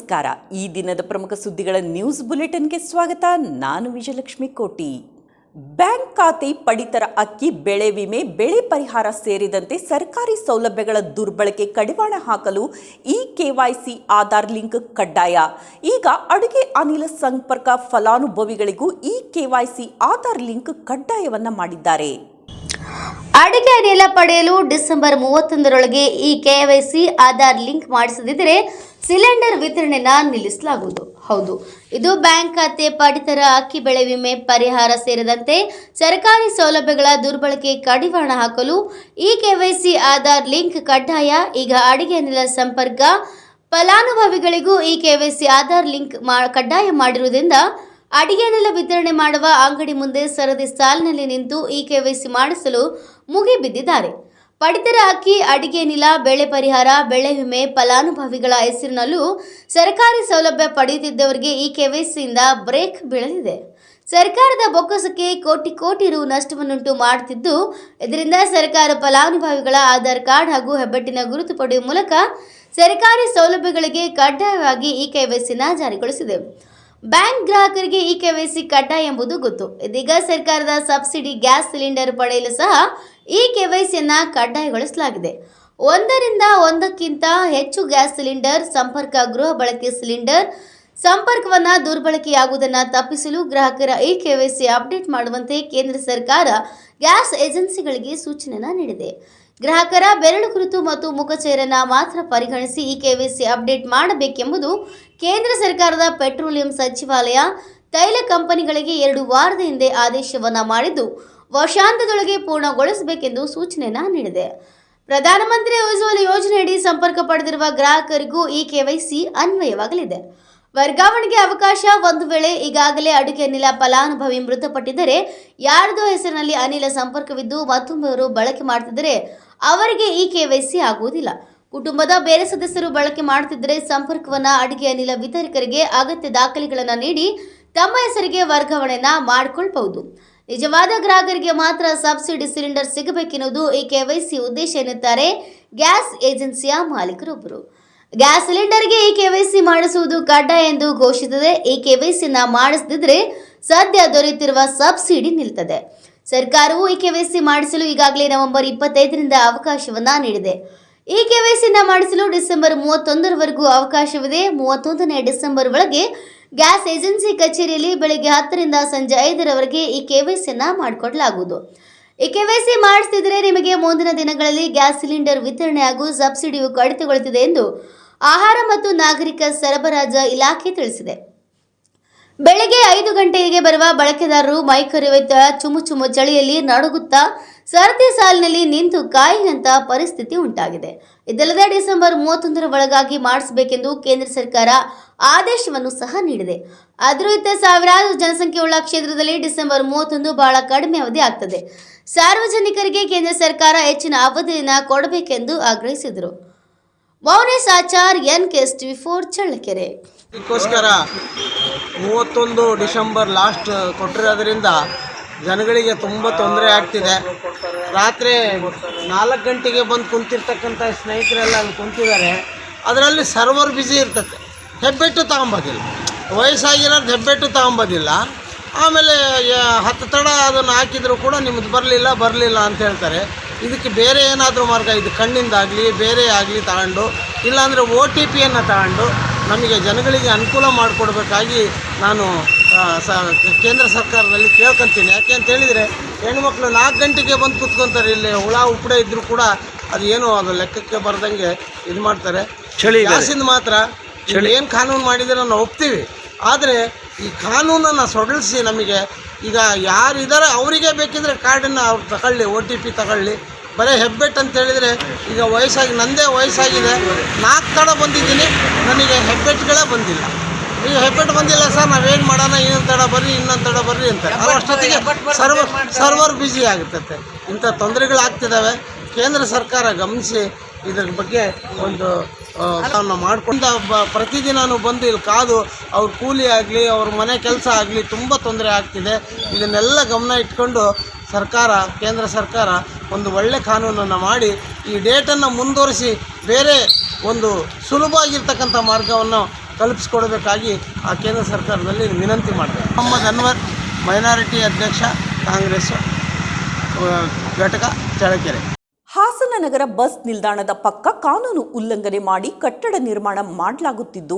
ನಮಸ್ಕಾರ. ಈ ದಿನದ ಪ್ರಮುಖ ಸುದ್ದಿಗಳ ನ್ಯೂಸ್ ಬುಲೆಟಿನ್ಗೆ ಸ್ವಾಗತ. ನಾನು ವಿಜಯಲಕ್ಷ್ಮಿ ಕೋಟಿ. ಬ್ಯಾಂಕ್ ಖಾತೆ, ಪಡಿತರ ಅಕ್ಕಿ, ಬೆಳೆ ವಿಮೆ, ಬೆಳೆ ಪರಿಹಾರ ಸೇರಿದಂತೆ ಸರ್ಕಾರಿ ಸೌಲಭ್ಯಗಳ ದುರ್ಬಳಕೆ ಕಡಿವಾಣ ಹಾಕಲು KYC ಆಧಾರ್ ಲಿಂಕ್ ಕಡ್ಡಾಯ. ಈಗ ಅಡುಗೆ ಅನಿಲ ಸಂಪರ್ಕ ಫಲಾನುಭವಿಗಳಿಗೂ KYC ಆಧಾರ್ ಲಿಂಕ್ ಕಡ್ಡಾಯವನ್ನ ಮಾಡಿದ್ದಾರೆ. ಅಡುಗೆ ಅನಿಲ ಪಡೆಯಲು ಡಿಸೆಂಬರ್ 31ರೊಳಗೆ KYC ಆಧಾರ್ ಲಿಂಕ್ ಮಾಡಿಸದಿದ್ದರೆ ಸಿಲಿಂಡರ್ ವಿತರಣೆನ ನಿಲ್ಲಿಸಲಾಗುವುದು. ಹೌದು, ಇದು ಬ್ಯಾಂಕ್ ಖಾತೆ, ಪಡಿತರ ಅಕ್ಕಿ, ಬೆಳೆ ವಿಮೆ ಪರಿಹಾರ ಸೇರಿದಂತೆ ಸರ್ಕಾರಿ ಸೌಲಭ್ಯಗಳ ದುರ್ಬಳಕೆ ಕಡಿವಾಣ ಹಾಕಲು KYC ಆಧಾರ್ ಲಿಂಕ್ ಕಡ್ಡಾಯ. ಈಗ ಅಡುಗೆ ಅನಿಲ ಸಂಪರ್ಕ ಫಲಾನುಭವಿಗಳಿಗೂ KYC ಆಧಾರ್ ಲಿಂಕ್ ಕಡ್ಡಾಯ ಮಾಡಿರುವುದರಿಂದ ಅಡುಗೆ ಅನಿಲ ವಿತರಣೆ ಮಾಡುವ ಅಂಗಡಿ ಮುಂದೆ ಸರದಿ ಸಾಲಿನಲ್ಲಿ ನಿಂತು KYC ಮಾಡಿಸಲು ಮುಗಿಬಿದ್ದಿದ್ದಾರೆ. ಪಡಿತರ ಅಕ್ಕಿ, ಅಡುಗೆ ಅನಿಲ, ಬೆಳೆ ಪರಿಹಾರ, ಬೆಳೆ ವಿಮೆ ಫಲಾನುಭವಿಗಳ ಹೆಸರಿನಲ್ಲೂ ಸರ್ಕಾರಿ ಸೌಲಭ್ಯ ಪಡೆಯುತ್ತಿದ್ದವರಿಗೆ KYCಯಿಂದ ಬ್ರೇಕ್ ಬೀಳಲಿದೆ. ಸರ್ಕಾರದ ಬೊಕ್ಕಸಕ್ಕೆ ಕೋಟಿ ರು ನಷ್ಟವನ್ನುಂಟು ಮಾಡುತ್ತಿದ್ದು, ಇದರಿಂದ ಸರ್ಕಾರ ಫಲಾನುಭವಿಗಳ ಆಧಾರ್ ಕಾರ್ಡ್ ಹಾಗೂ ಹೆಬ್ಬೆಟ್ಟಿನ ಗುರುತು ಪಡೆಯುವ ಮೂಲಕ ಸರ್ಕಾರಿ ಸೌಲಭ್ಯಗಳಿಗೆ ಕಡ್ಡಾಯವಾಗಿ KYCನ ಜಾರಿಗೊಳಿಸಿದೆ. ಬ್ಯಾಂಕ್ ಗ್ರಾಹಕರಿಗೆ KYC ಕಡ್ಡಾಯ ಎಂಬುದು ಗೊತ್ತು. ಇದೀಗ ಸರ್ಕಾರದ ಸಬ್ಸಿಡಿ ಗ್ಯಾಸ್ ಸಿಲಿಂಡರ್ ಪಡೆಯಲು ಸಹ KYCಯನ್ನು ಕಡ್ಡಾಯಗೊಳಿಸಲಾಗಿದೆ. ಒಂದರಿಂದ ಒಂದಕ್ಕಿಂತ ಹೆಚ್ಚು ಗ್ಯಾಸ್ ಸಿಲಿಂಡರ್ ಸಂಪರ್ಕ, ಗೃಹ ಬಳಕೆ ಸಿಲಿಂಡರ್ ಸಂಪರ್ಕವನ್ನು ದುರ್ಬಳಕೆಯಾಗುವುದನ್ನು ತಪ್ಪಿಸಲು ಗ್ರಾಹಕರ KYC ಅಪ್ಡೇಟ್ ಮಾಡುವಂತೆ ಕೇಂದ್ರ ಸರ್ಕಾರ ಗ್ಯಾಸ್ ಏಜೆನ್ಸಿಗಳಿಗೆ ಸೂಚನೆಯನ್ನು ನೀಡಿದೆ. ಗ್ರಾಹಕರ ಬೆರಳು ಗುರುತು ಮತ್ತು ಮುಖಚೇರನ್ನು ಮಾತ್ರ ಪರಿಗಣಿಸಿ KYC ಅಪ್ಡೇಟ್ ಮಾಡಬೇಕೆಂಬುದು ಕೇಂದ್ರ ಸರ್ಕಾರದ ಪೆಟ್ರೋಲಿಯಂ ಸಚಿವಾಲಯ ತೈಲ ಕಂಪನಿಗಳಿಗೆ 2 ವಾರದ ಹಿಂದೆ ಆದೇಶವನ್ನು ಮಾಡಿದ್ದು, ವರ್ಷಾಂತ್ಯದೊಳಗೆ ಪೂರ್ಣಗೊಳಿಸಬೇಕೆಂದು ಸೂಚನೆಯನ್ನು ನೀಡಿದೆ. ಪ್ರಧಾನಮಂತ್ರಿ ಉಜ್ವಲ ಯೋಜನೆಯಡಿ ಸಂಪರ್ಕ ಪಡೆದಿರುವ ಗ್ರಾಹಕರಿಗೂ KYC ಅನ್ವಯವಾಗಲಿದೆ. ವರ್ಗಾವಣೆಗೆ ಅವಕಾಶ. ಒಂದು ವೇಳೆ ಈಗಾಗಲೇ ಅಡುಗೆ ಅನಿಲ ಫಲಾನುಭವಿ ಮೃತಪಟ್ಟಿದ್ದರೆ, ಯಾರದೋ ಹೆಸರಿನಲ್ಲಿ ಅನಿಲ ಸಂಪರ್ಕವಿದ್ದು ಮತ್ತೊಬ್ಬರು ಬಳಕೆ ಮಾಡುತ್ತಿದ್ದರೆ ಅವರಿಗೆ KYC ಆಗುವುದಿಲ್ಲ. ಕುಟುಂಬದ ಬೇರೆ ಸದಸ್ಯರು ಬಳಕೆ ಮಾಡುತ್ತಿದ್ದರೆ ಸಂಪರ್ಕವನ್ನು ಅಡುಗೆ ಅನಿಲ ವಿತರಕರಿಗೆ ಅಗತ್ಯ ದಾಖಲೆಗಳನ್ನು ನೀಡಿ ತಮ್ಮ ಹೆಸರಿಗೆ ವರ್ಗಾವಣೆಯನ್ನ ಮಾಡಿಕೊಳ್ಳಬಹುದು. ನಿಜವಾದ ಗ್ರಾಹಕರಿಗೆ ಮಾತ್ರ ಸಬ್ಸಿಡಿ ಸಿಲಿಂಡರ್ ಸಿಗಬೇಕೆನ್ನುವುದು KYC ಉದ್ದೇಶ ಎನ್ನುತ್ತಾರೆ ಗ್ಯಾಸ್ ಏಜೆನ್ಸಿಯ ಮಾಲೀಕರೊಬ್ಬರು. ಗ್ಯಾಸ್ ಸಿಲಿಂಡರ್ಗೆ KYC ಮಾಡಿಸುವುದು ಕಡ್ಡಾಯ ಎಂದು ಘೋಷಿಸಿದೆ. KYCನ ಮಾಡಿಸದಿದ್ದರೆ ಸದ್ಯ ದೊರೆಯುತ್ತಿರುವ ಸಬ್ಸಿಡಿ ನಿಲ್ತದೆ. ಸರ್ಕಾರವು KYC ಮಾಡಿಸಲು ಈಗಾಗಲೇ ನವೆಂಬರ್ 25ರಿಂದ ಅವಕಾಶವನ್ನ ನೀಡಿದೆ. KYCನ ಮಾಡಿಸಲು ಡಿಸೆಂಬರ್ 31ರವರೆಗೂ ಅವಕಾಶವಿದೆ. 31ನೇ ಡಿಸೆಂಬರ್ ಒಳಗೆ ಗ್ಯಾಸ್ ಏಜೆನ್ಸಿ ಕಚೇರಿಯಲ್ಲಿ ಬೆಳಗ್ಗೆ 10ರಿಂದ ಸಂಜೆ 5ರವರೆಗೆ KYCನ ಮಾಡಿಕೊಡಲಾಗುವುದು. KYC ಮಾಡಿಸದಿದ್ದರೆ ನಿಮಗೆ ಮುಂದಿನ ದಿನಗಳಲ್ಲಿ ಗ್ಯಾಸ್ ಸಿಲಿಂಡರ್ ವಿತರಣೆ ಹಾಗೂ ಸಬ್ಸಿಡಿಯು ಕಡಿತಗೊಳ್ಳುತ್ತಿದೆ ಎಂದು ಆಹಾರ ಮತ್ತು ನಾಗರಿಕ ಸರಬರಾಜು ಇಲಾಖೆ ತಿಳಿಸಿದೆ. ಬೆಳಗ್ಗೆ 5 ಗಂಟೆಗೆ ಬರುವ ಬಳಕೆದಾರರು ಮೈಕೊರೆಯುತ್ತಾ ಚುಮು ಚಳಿಯಲ್ಲಿ ನಡುಗುತ್ತಾ ಸರತಿ ಸಾಲಿನಲ್ಲಿ ನಿಂತು ಕಾಯುವಂತ ಪರಿಸ್ಥಿತಿ ಉಂಟಾಗಿದೆ. ಇದಲ್ಲದೆ ಡಿಸೆಂಬರ್ 31ರ ಒಳಗಾಗಿ ಮಾಡಿಸಬೇಕೆಂದು ಕೇಂದ್ರ ಸರ್ಕಾರ ಆದೇಶವನ್ನು ಸಹ ನೀಡಿದೆ. ಆದರೂ ಸಾವಿರಾರು ಜನಸಂಖ್ಯೆಯುಳ್ಳ ಕ್ಷೇತ್ರದಲ್ಲಿ ಡಿಸೆಂಬರ್ 31 ಬಹಳ ಕಡಿಮೆ ಅವಧಿ ಆಗ್ತದೆ. ಸಾರ್ವಜನಿಕರಿಗೆ ಕೇಂದ್ರ ಸರ್ಕಾರ ಹೆಚ್ಚಿನ ಅವಧಿಯನ್ನು ಕೊಡಬೇಕೆಂದು ಆಗ್ರಹಿಸಿದರು. Mounesh Achar, NKS TV4, Challakere. ಇದಕ್ಕೋಸ್ಕರ 31 ಡಿಸೆಂಬರ್ ಲಾಸ್ಟ್ ಕೊಟ್ಟಿರೋದ್ರಿಂದ ಜನಗಳಿಗೆ ತುಂಬ ತೊಂದರೆ ಆಗ್ತಿದೆ. ರಾತ್ರಿ 4 ಗಂಟೆಗೆ ಬಂದು ಕುಂತಿರ್ತಕ್ಕಂಥ ಸ್ನೇಹಿತರೆಲ್ಲ ಅಲ್ಲಿ ಕುಂತಿದ್ದಾರೆ. ಅದರಲ್ಲಿ ಸರ್ವರ್ ಬ್ಯುಸಿ ಇರ್ತದೆ. ಹೆಬ್ಬೆಟ್ಟು ತಗೊಂಬೋದಿಲ್ಲ, ವಯಸ್ಸಾಗಿರೋದು ಹೆಬ್ಬೆಟ್ಟು ತಗೊಂಬೋದಿಲ್ಲ. ಆಮೇಲೆ 10 ತಡ ಅದನ್ನು ಹಾಕಿದರೂ ಕೂಡ ನಿಮ್ಮದು ಬರಲಿಲ್ಲ ಅಂತ ಹೇಳ್ತಾರೆ. ಇದಕ್ಕೆ ಬೇರೆ ಏನಾದರೂ ಮಾರ್ಗ, ಇದು ಕಣ್ಣಿಂದಾಗಲಿ ಬೇರೆ ಆಗಲಿ ತಗೊಂಡು, ಇಲ್ಲಾಂದರೆ OTPಯನ್ನು ತಗೊಂಡು ನಮಗೆ ಜನಗಳಿಗೆ ಅನುಕೂಲ ಮಾಡಿಕೊಡ್ಬೇಕಾಗಿ ನಾನು ಕೇಂದ್ರ ಸರ್ಕಾರದಲ್ಲಿ ಕೇಳ್ಕೊತೀನಿ. ಯಾಕೆ ಅಂತ ಹೇಳಿದರೆ, ಹೆಣ್ಮಕ್ಳು 4 ಗಂಟೆಗೆ ಬಂದು ಕೂತ್ಕೊತಾರೆ. ಇಲ್ಲಿ ಹುಳ ಉಪ್ಪಡೆ ಇದ್ದರೂ ಕೂಡ ಅದು ಏನೋ ಅದು ಲೆಕ್ಕಕ್ಕೆ ಬರ್ದಂಗೆ ಇದು ಮಾಡ್ತಾರೆ. ಗ್ಯಾಸಿಂದ ಮಾತ್ರ ಏನು ಕಾನೂನು ಮಾಡಿದರೆ ನಾವು ಒಪ್ತೀವಿ. ಆದರೆ ಈ ಕಾನೂನನ್ನು ಸೊಡಲಿಸಿ ನಮಗೆ ಈಗ ಯಾರಿದ್ದಾರೆ ಅವರಿಗೆ ಬೇಕಿದ್ರೆ ಕಾರ್ಡನ್ನು ಅವ್ರು ತಗೊಳ್ಳಿ, OTP ತಗೊಳ್ಳಿ. ಬರೀ ಹೆಬ್ಬೆಟ್ಟು ಅಂತ ಹೇಳಿದರೆ, ಈಗ ನನ್ನದೇ ವಯಸ್ಸಾಗಿದೆ, 4 ತಡ ಬಂದಿದ್ದೀನಿ, ನನಗೆ ಹೆಬ್ಬೆಟ್ಟುಗಳೇ ಬಂದಿಲ್ಲ. ಈಗ ಹೆಬ್ಬೆಟ್ಟು ಬಂದಿಲ್ಲ ಸರ್, ನಾವೇನು ಮಾಡೋಣ, ಇನ್ನೊಂದು ತಡ ಬರ್ರಿ ಅಂತಾರೆ. ಅಷ್ಟೊತ್ತಿಗೆ ಸರ್ವರ್ ಬ್ಯುಸಿ ಆಗುತ್ತದೆ. ಇಂಥ ತೊಂದರೆಗಳಾಗ್ತಿದ್ದಾವೆ. ಕೇಂದ್ರ ಸರ್ಕಾರ ಗಮನಿಸಿ ಇದರ ಬಗ್ಗೆ ಒಂದು ಮಾಡ್ಕೊಂಡು ಪ್ರತಿದಿನ ಬಂದು ಇಲ್ಲಿ ಕಾದು ಅವ್ರ ಕೂಲಿ ಆಗಲಿ, ಅವ್ರ ಮನೆ ಕೆಲಸ ಆಗಲಿ ತುಂಬ ತೊಂದರೆ ಆಗ್ತಿದೆ. ಇದನ್ನೆಲ್ಲ ಗಮನ ಇಟ್ಕೊಂಡು ಕೇಂದ್ರ ಸರ್ಕಾರ ಒಂದು ಒಳ್ಳೆ ಕಾನೂನನ್ನು ಮಾಡಿ ಈ ಡೇಟನ್ನು ಮುಂದುವರಿಸಿ ಬೇರೆ ಒಂದು ಸುಲಭವಾಗಿರ್ತಕ್ಕಂಥ ಮಾರ್ಗವನ್ನು ಕಲ್ಪಿಸ್ಕೊಡ್ಬೇಕಾಗಿ ಆ ಕೇಂದ್ರ ಸರ್ಕಾರದಲ್ಲಿ ವಿನಂತಿ ಮಾಡಿದೆ. ಮೊಹಮ್ಮದ್ ಅನ್ವರ್, ಮೈನಾರಿಟಿ ಅಧ್ಯಕ್ಷ, ಕಾಂಗ್ರೆಸ್ ಘಟಕ, ಚಳ್ಳಕೆರೆ. ಹಾಸನ ನಗರ ಬಸ್ ನಿಲ್ದಾಣದ ಪಕ್ಕ ಕಾನೂನು ಉಲ್ಲಂಘನೆ ಮಾಡಿ ಕಟ್ಟಡ ನಿರ್ಮಾಣ ಮಾಡಲಾಗುತ್ತಿದ್ದು,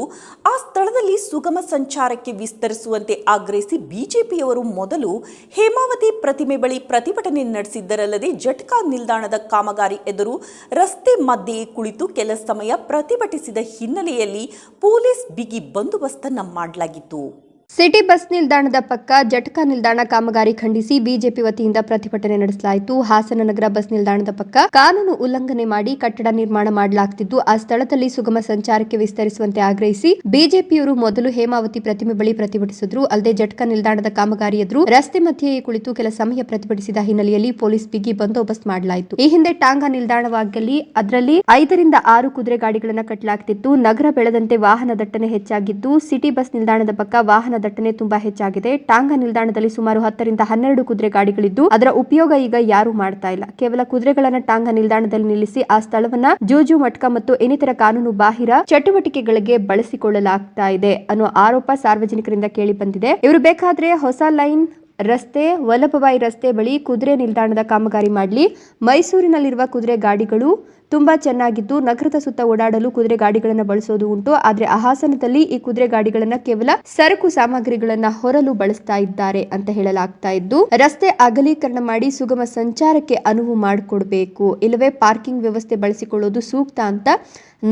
ಆ ಸ್ಥಳದಲ್ಲಿ ಸುಗಮ ಸಂಚಾರಕ್ಕೆ ವಿಸ್ತರಿಸುವಂತೆ ಆಗ್ರಹಿಸಿ ಬಿಜೆಪಿಯವರು ಮೊದಲು ಹೇಮಾವತಿ ಪ್ರತಿಮೆ ಬಳಿ ಪ್ರತಿಭಟನೆ ನಡೆಸಿದ್ದರಲ್ಲದೆ ಜಟ್ಕಾ ನಿಲ್ದಾಣದ ಕಾಮಗಾರಿ ಎದುರು ರಸ್ತೆ ಮಧ್ಯೆಯೇ ಕುಳಿತು ಕೆಲ ಸಮಯ ಪ್ರತಿಭಟಿಸಿದ ಹಿನ್ನೆಲೆಯಲ್ಲಿ ಪೊಲೀಸ್ ಬಿಗಿ ಬಂದೋಬಸ್ತನ್ನು ಮಾಡಲಾಗಿತ್ತು. ಸಿಟಿ ಬಸ್ ನಿಲ್ದಾಣದ ಪಕ್ಕ ಜಟ್ಕಾ ನಿಲ್ದಾಣ ಕಾಮಗಾರಿ ಖಂಡಿಸಿ ಬಿಜೆಪಿ ವತಿಯಿಂದ ಪ್ರತಿಭಟನೆ ನಡೆಸಲಾಯಿತು. ಹಾಸನ ನಗರ ಬಸ್ ನಿಲ್ದಾಣದ ಪಕ್ಕ ಕಾನೂನು ಉಲ್ಲಂಘನೆ ಮಾಡಿ ಕಟ್ಟಡ ನಿರ್ಮಾಣ ಮಾಡಲಾಗುತ್ತಿದ್ದು, ಆ ಸ್ಥಳದಲ್ಲಿ ಸುಗಮ ಸಂಚಾರಕ್ಕೆ ವಿಸ್ತರಿಸುವಂತೆ ಆಗ್ರಹಿಸಿ ಬಿಜೆಪಿಯವರು ಮೊದಲು ಹೇಮಾವತಿ ಪ್ರತಿಮೆ ಬಳಿ ಪ್ರತಿಭಟಿಸಿದ್ರು. ಅಲ್ಲದೆ ಜಟ್ಕಾ ನಿಲ್ದಾಣದ ಕಾಮಗಾರಿ ಎದುರು ರಸ್ತೆ ಮಧ್ಯೆಯೇ ಕುಳಿತು ಕೆಲ ಸಮಯ ಪ್ರತಿಭಟಿಸಿದ ಹಿನ್ನೆಲೆಯಲ್ಲಿ ಪೊಲೀಸ್ ಬಿಗಿ ಬಂದೋಬಸ್ತ್ ಮಾಡಲಾಯಿತು. ಈ ಹಿಂದೆ ಟಾಂಗಾ ನಿಲ್ದಾಣವಾಗಲಿ ಅದರಲ್ಲಿ 5 ರಿಂದ 6 ಕುದುರೆ ಗಾಡಿಗಳನ್ನು ಕಟ್ಟಲಾಗುತ್ತಿತ್ತು. ನಗರ ಬೆಳೆದಂತೆ ವಾಹನ ದಟ್ಟಣೆ ಹೆಚ್ಚಾಗಿದ್ದು, ಸಿಟಿ ಬಸ್ ನಿಲ್ದಾಣದ ಪಕ್ಕ ವಾಹನ ದಟ್ಟಣೆ ತುಂಬಾ ಹೆಚ್ಚಾಗಿದೆ. ಟಾಂಗಾ ನಿಲ್ದಾಣದಲ್ಲಿ ಸುಮಾರು 10 ರಿಂದ 12 ಕುದುರೆ ಗಾಡಿಗಳಿದ್ದು, ಅದರ ಉಪಯೋಗ ಈಗ ಯಾರು ಮಾಡ್ತಾ ಇಲ್ಲ. ಕೇವಲ ಕುದುರೆಗಳನ್ನ ಟಾಂಗಾ ನಿಲ್ದಾಣದಲ್ಲಿ ನಿಲ್ಲಿಸಿ ಆ ಸ್ಥಳವನ್ನ ಜೂಜು ಮಟ್ಕ ಮತ್ತು ಇನ್ನಿತರ ಕಾನೂನು ಬಾಹಿರ ಚಟುವಟಿಕೆಗಳಿಗೆ ಬಳಸಿಕೊಳ್ಳಲಾಗ್ತಾ ಇದೆ ಅನ್ನೋ ಆರೋಪ ಸಾರ್ವಜನಿಕರಿಂದ ಕೇಳಿ ಬಂದಿದೆ. ಇವರು ಬೇಕಾದ್ರೆ ಹೊಸ ಲೈನ್ ರಸ್ತೆ, ವಲ್ಲಭಬಾಯಿ ರಸ್ತೆ ಬಳಿ ಕುದುರೆ ನಿಲ್ದಾಣದ ಕಾಮಗಾರಿ ಮಾಡಲಿ. ಮೈಸೂರಿನಲ್ಲಿರುವ ಕುದುರೆ ಗಾಡಿಗಳು ತುಂಬಾ ಚೆನ್ನಾಗಿದ್ದು, ನಗರದ ಸುತ್ತ ಓಡಾಡಲು ಕುದುರೆ ಗಾಡಿಗಳನ್ನು ಬಳಸೋದು ಉಂಟು. ಆದ್ರೆ ಹಾಸನದಲ್ಲಿ ಈ ಕುದುರೆ ಗಾಡಿಗಳನ್ನ ಕೇವಲ ಸರಕು ಸಾಮಗ್ರಿಗಳನ್ನ ಹೊರಲು ಬಳಸ್ತಾ ಇದ್ದಾರೆ ಅಂತ ಹೇಳಲಾಗ್ತಾ ಇದ್ದು, ರಸ್ತೆ ಅಗಲೀಕರಣ ಮಾಡಿ ಸುಗಮ ಸಂಚಾರಕ್ಕೆ ಅನುವು ಮಾಡಿಕೊಡ್ಬೇಕು, ಇಲ್ಲವೇ ಪಾರ್ಕಿಂಗ್ ವ್ಯವಸ್ಥೆ ಬಳಸಿಕೊಳ್ಳೋದು ಸೂಕ್ತ ಅಂತ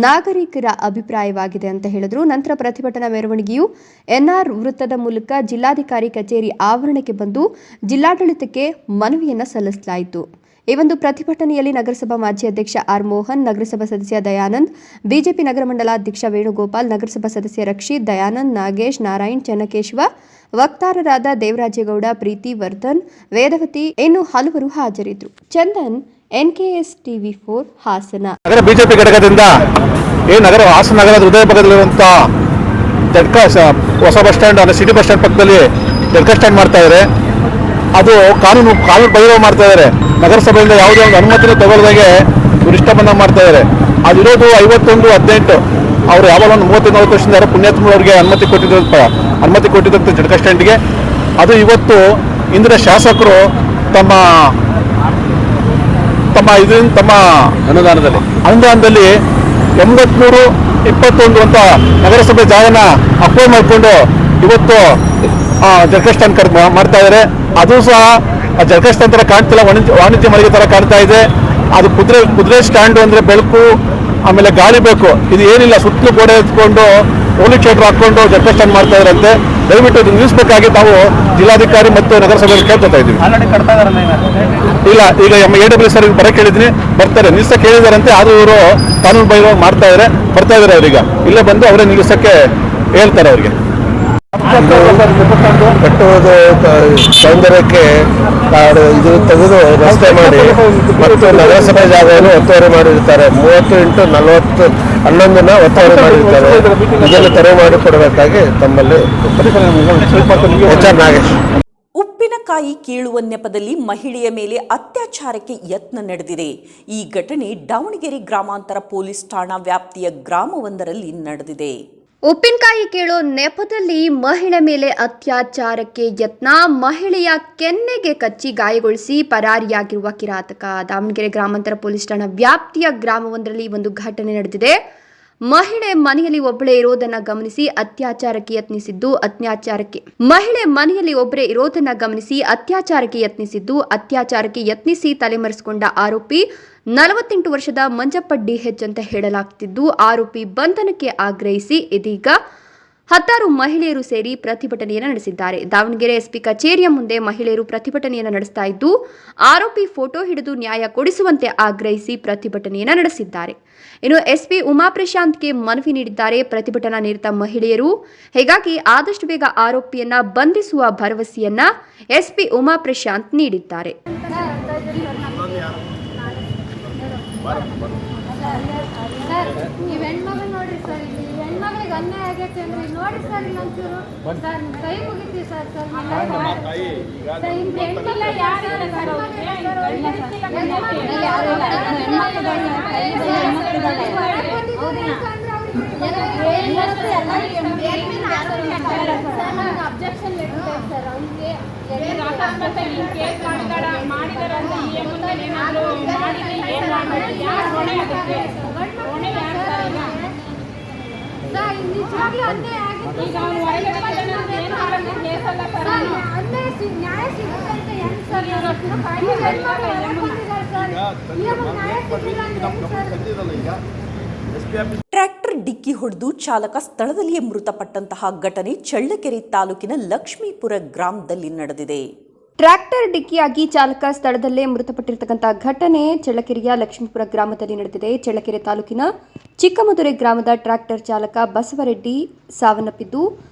ನಾಗರಿಕರ ಅಭಿಪ್ರಾಯವಾಗಿದೆ ಅಂತ ಹೇಳಿದ್ರು. ನಂತರ ಪ್ರತಿಭಟನಾ ಮೆರವಣಿಗೆಯು ಎನ್ಆರ್ ವೃತ್ತದ ಮೂಲಕ ಜಿಲ್ಲಾಧಿಕಾರಿ ಕಚೇರಿ ಆವರಣಕ್ಕೆ ಬಂದು ಜಿಲ್ಲಾಡಳಿತಕ್ಕೆ ಮನವಿಯನ್ನ ಸಲ್ಲಿಸಲಾಯಿತು. ಈ ಒಂದು ಪ್ರತಿಭಟನೆಯಲ್ಲಿ ನಗರಸಭಾ ಮಾಜಿ ಅಧ್ಯಕ್ಷ ಆರ್ ಮೋಹನ್, ನಗರಸಭಾ ಸದಸ್ಯ ದಯಾನಂದ್, ಬಿಜೆಪಿ ನಗರ ಮಂಡಲಾಧ್ಯಕ್ಷ ವೇಣುಗೋಪಾಲ್, ನಗರಸಭಾ ಸದಸ್ಯ ರಕ್ಷಿತ್, ದಯಾನಂದ್, ನಾಗೇಶ್, ನಾರಾಯಣ್, ಚೆನ್ನಕೇಶವ, ವಕ್ತಾರರಾದ ದೇವರಾಜೇಗೌಡ, ಪ್ರೀತಿ ವರ್ಧನ್, ವೇದವತಿ ಇನ್ನು ಹಲವರು ಹಾಜರಿದ್ದರು. Chandan, NKS TV4 Hassan. ನಗರ ಬಿಜೆಪಿ ಘಟಕದಿಂದ ಈ ನಗರ ಹಾಸನ ನಗರದ ಹೃದಯ ಭಾಗದಲ್ಲಿರುವಂತಹ ಜಟ್ಕಾ ಹೊಸ ಬಸ್ ಸ್ಟ್ಯಾಂಡ್ ಅಂದರೆ ಸಿಟಿ ಬಸ್ ಸ್ಟ್ಯಾಂಡ್ ಪಕ್ಕದಲ್ಲಿ ಜಟ್ಕಾ ಸ್ಟ್ಯಾಂಡ್ ಮಾಡ್ತಾ ಇದ್ದಾರೆ. ಅದು ಕಾನೂನು ಬಹಿರಂಗ ಮಾಡ್ತಾ ಇದ್ದಾರೆ. ನಗರಸಭೆಯಿಂದ ಯಾವುದೇ ಒಂದು ಅನುಮತಿನೂ ತಗೊಳ್ಳದಾಗೆ ಇಷ್ಟ ಬಂದಂಗೆ ಮಾಡ್ತಾ ಇದ್ದಾರೆ. ಅದಿರೋದು 51-18 ಅವರು ಯಾವಾಗ ಒಂದು 30-40 ವರ್ಷದಿಂದ ಯಾರೋ ಪುಣ್ಯಾತ್ಮರವ್ರಿಗೆ ಅನುಮತಿ ಕೊಟ್ಟಿದ್ದಂತೆ ಜಟ್ಕಾ ಸ್ಟ್ಯಾಂಡ್ಗೆ. ಅದು ಇವತ್ತು ಇಂದಿನ ಶಾಸಕರು ತಮ್ಮ ಅನುದಾನದಲ್ಲಿ 83-21 ಅಂತ ನಗರಸಭೆ ಜಾಗನ ಅಕ್ವೈರ್ ಮಾಡಿಕೊಂಡು ಇವತ್ತು ಜಟ್ಕಾ ಸ್ಟ್ಯಾಂಡ್ ಮಾಡ್ತಾ ಇದ್ದಾರೆ. ಅದು ಸಹ ಜಟ್ಕಾ ಸ್ಟ್ಯಾಂಡ್ ಥರ ಕಾಣ್ತಿಲ್ಲ, ವಾಣಿಜ್ಯ ಮಳಿಗೆ ಥರ ಕಾಣ್ತಾ ಇದೆ. ಅದು ಕುದುರೆ ಸ್ಟ್ಯಾಂಡು ಅಂದರೆ ಬೆಳಕು ಆಮೇಲೆ ಗಾಳಿ ಬೇಕು, ಇದು ಏನಿಲ್ಲ. ಸುತ್ತಲೂ ಗೋಡೆ ಎತ್ಕೊಂಡು ಹೋಲಿ ಥಿಯೇಟರ್ ಹಾಕ್ಕೊಂಡು ಜಟ್ಕಾ ಸ್ಟ್ಯಾಂಡ್ ಮಾಡ್ತಾ ಇದ್ದಾರಂತೆ. ದಯವಿಟ್ಟು ಇದು ನಿಲ್ಲಿಸಬೇಕಾಗಿ ನಾವು ಜಿಲ್ಲಾಧಿಕಾರಿ ಮತ್ತು ನಗರಸಭೆಯಲ್ಲಿ ಕೇಳ್ಕೊತಾ ಇದ್ದೀವಿ. ಇಲ್ಲ, ಈಗ AWS ಸರ್ ಬರಕ್ಕೆ ಹೇಳಿದ್ದೀನಿ, ಬರ್ತಾರೆ, ನಿಲ್ಲಿಸಕ್ಕೆ ಹೇಳಿದಾರಂತೆ. ಆದರೂ ಇವರು ಕಾನೂನು ಬಹಿರಂಗ ಮಾಡ್ತಾ ಇದ್ದಾರೆ, ಬರ್ತಾ ಇದ್ದಾರೆ. ಅವ್ರೀಗ ಇಲ್ಲೇ ಬಂದು ಅವರೇ ನಿಲ್ಲಿಸಕ್ಕೆ ಹೇಳ್ತಾರೆ ಅವರಿಗೆ. ಕಟ್ಟುವುದು ಸೌಂದರ್ಯಕ್ಕೆ ಇದು ತೆಗೆದು ರಸ್ತೆ ಮಾಡಿ ಮತ್ತು ನಗರಸಭೆ ಜಾಗವನ್ನು ಒತ್ತುವರಿ ಮಾಡಿರ್ತಾರೆ. 30x40 11 ಒತ್ತುವರಿ ಮಾಡಿರ್ತಾರೆ. ಇದನ್ನು ತೆರವು ಮಾಡಿಕೊಡಬೇಕಾಗಿ ತಮ್ಮಲ್ಲಿ HR ನಾಗೇಶ್. ಉಪ್ಪಿನಕಾಯಿ ಕೀಳುವ ನೆಪದಲ್ಲಿ ಮಹಿಳೆಯ ಮೇಲೆ ಅತ್ಯಾಚಾರಕ್ಕೆ ಯತ್ನ ನಡೆದಿದೆ. ಈ ಘಟನೆ ದಾವಣಗೆರೆ ಗ್ರಾಮಾಂತರ ಪೊಲೀಸ್ ಠಾಣಾ ವ್ಯಾಪ್ತಿಯ ಗ್ರಾಮವೊಂದರಲ್ಲಿ ನಡೆದಿದೆ. ಉಪ್ಪಿನಕಾಯಿ ಕೇಳೋ ನೆಪದಲ್ಲಿ ಮಹಿಳೆ ಮೇಲೆ ಅತ್ಯಾಚಾರಕ್ಕೆ ಯತ್ನ, ಮಹಿಳೆಯ ಕೆನ್ನೆಗೆ ಕಚ್ಚಿ ಗಾಯಗೊಳಿಸಿ ಪರಾರಿಯಾಗಿರುವ ಕಿರಾತಕ. ದಾವಣಗೆರೆ ಗ್ರಾಮಾಂತರ ಪೊಲೀಸ್ ಠಾಣಾ ವ್ಯಾಪ್ತಿಯ ಗ್ರಾಮವೊಂದರಲ್ಲಿ ಒಂದು ಘಟನೆ ನಡೆದಿದೆ. ಮಹಿಳೆ ಮನೆಯಲ್ಲಿ ಒಬ್ಬಳೇ ಇರೋದನ್ನ ಗಮನಿಸಿ ಅತ್ಯಾಚಾರಕ್ಕೆ ಯತ್ನಿಸಿ ತಲೆಮರೆಸಿಕೊಂಡ ಆರೋಪಿ 48 ವರ್ಷದ ಮಂಜಪ್ಪ DH ಅಂತ ಹೇಳಲಾಗ್ತಿದ್ದು, ಆರೋಪಿ ಬಂಧನಕ್ಕೆ ಆಗ್ರಹಿಸಿ ಇದೀಗ 10 ಮಹಿಳೆಯರು ಸೇರಿ ಪ್ರತಿಭಟನೆಯನ್ನು ನಡೆಸಿದ್ದಾರೆ. ದಾವಣಗೆರೆ SP ಕಚೇರಿಯ ಮುಂದೆ ಮಹಿಳೆಯರು ಪ್ರತಿಭಟನೆಯನ್ನು ನಡೆಸ್ತಾ ಇದ್ದು, ಆರೋಪಿ ಫೋಟೋ ಹಿಡಿದು ನ್ಯಾಯ ಕೊಡಿಸುವಂತೆ ಆಗ್ರಹಿಸಿ ಪ್ರತಿಭಟನೆಯನ್ನು ನಡೆಸಿದ್ದಾರೆ. ಇನ್ನು SP ಉಮಾ ಪ್ರಶಾಂತ್ಗೆ ಮನವಿ ನೀಡಿದ್ದಾರೆ ಪ್ರತಿಭಟನಾ ನಿರತ ಮಹಿಳೆಯರು. ಹೀಗಾಗಿ ಆದಷ್ಟು ಬೇಗ ಆರೋಪಿಯನ್ನ ಬಂಧಿಸುವ ಭರವಸೆಯನ್ನ SP ಉಮಾ ಪ್ರಶಾಂತ್ ನೀಡಿದ್ದಾರೆ. ಹೆಣ್ಮಗಳಿಗೆ ಅನ್ಯಾಯ ಆಗೈತೆ ಅಂದ್ರೆ ನೋಡಿ ಸರ್, ಇನ್ನೊಂಚೂರು ಸರ್ ಕೈ ಮುಗಿತೀವಿ ಸರ್. ಅಬ್ಜೆಕ್ಷನ್ ಸರ್ ಅವನಿಗೆ ನಿಜವಾಗ್ಲೂ ಅನ್ಯಾಯ ಆಗಿದೆ. ಅನ್ಯಾಯ ನ್ಯಾಯ ಸಿಗುತ್ತಂತ ಹೆಂಗ್ ಸರ್ ನ್ಯಾಯ ಸಿಗಲಿಲ್ಲ ಅಂದ್ರೆ ಟ್ರ್ಯಾಕ್ಟರ್ ಡಿಕ್ಕಿ ಹೊಡೆದು ಚಾಲಕ ಸ್ಥಳದಲ್ಲಿಯೇ ಮೃತಪಟ್ಟಂತಹ ಘಟನೆ ಚಳ್ಳಕೆರೆ ತಾಲೂಕಿನ ಲಕ್ಷ್ಮೀಪುರ ಗ್ರಾಮದಲ್ಲಿ ನಡೆದಿದೆ. ಟ್ರ್ಯಾಕ್ಟರ್ ಡಿಕ್ಕಿಯಾಗಿ ಚಾಲಕ ಸ್ಥಳದಲ್ಲೇ ಮೃತಪಟ್ಟಿರತಕ್ಕಂಥ ಘಟನೆ ಚಳ್ಳಕೆರೆಯ ಲಕ್ಷ್ಮೀಪುರ ಗ್ರಾಮದಲ್ಲಿ ನಡೆದಿದೆ. ಚಳ್ಳಕೆರೆ ತಾಲೂಕಿನ ಚಿಕ್ಕಮದುರೆ ಗ್ರಾಮದ ಟ್ರ್ಯಾಕ್ಟರ್ ಚಾಲಕ ಬಸವರೆಡ್ಡಿ ಸಾವನ್ನಪ್ಪಿದ್ದು,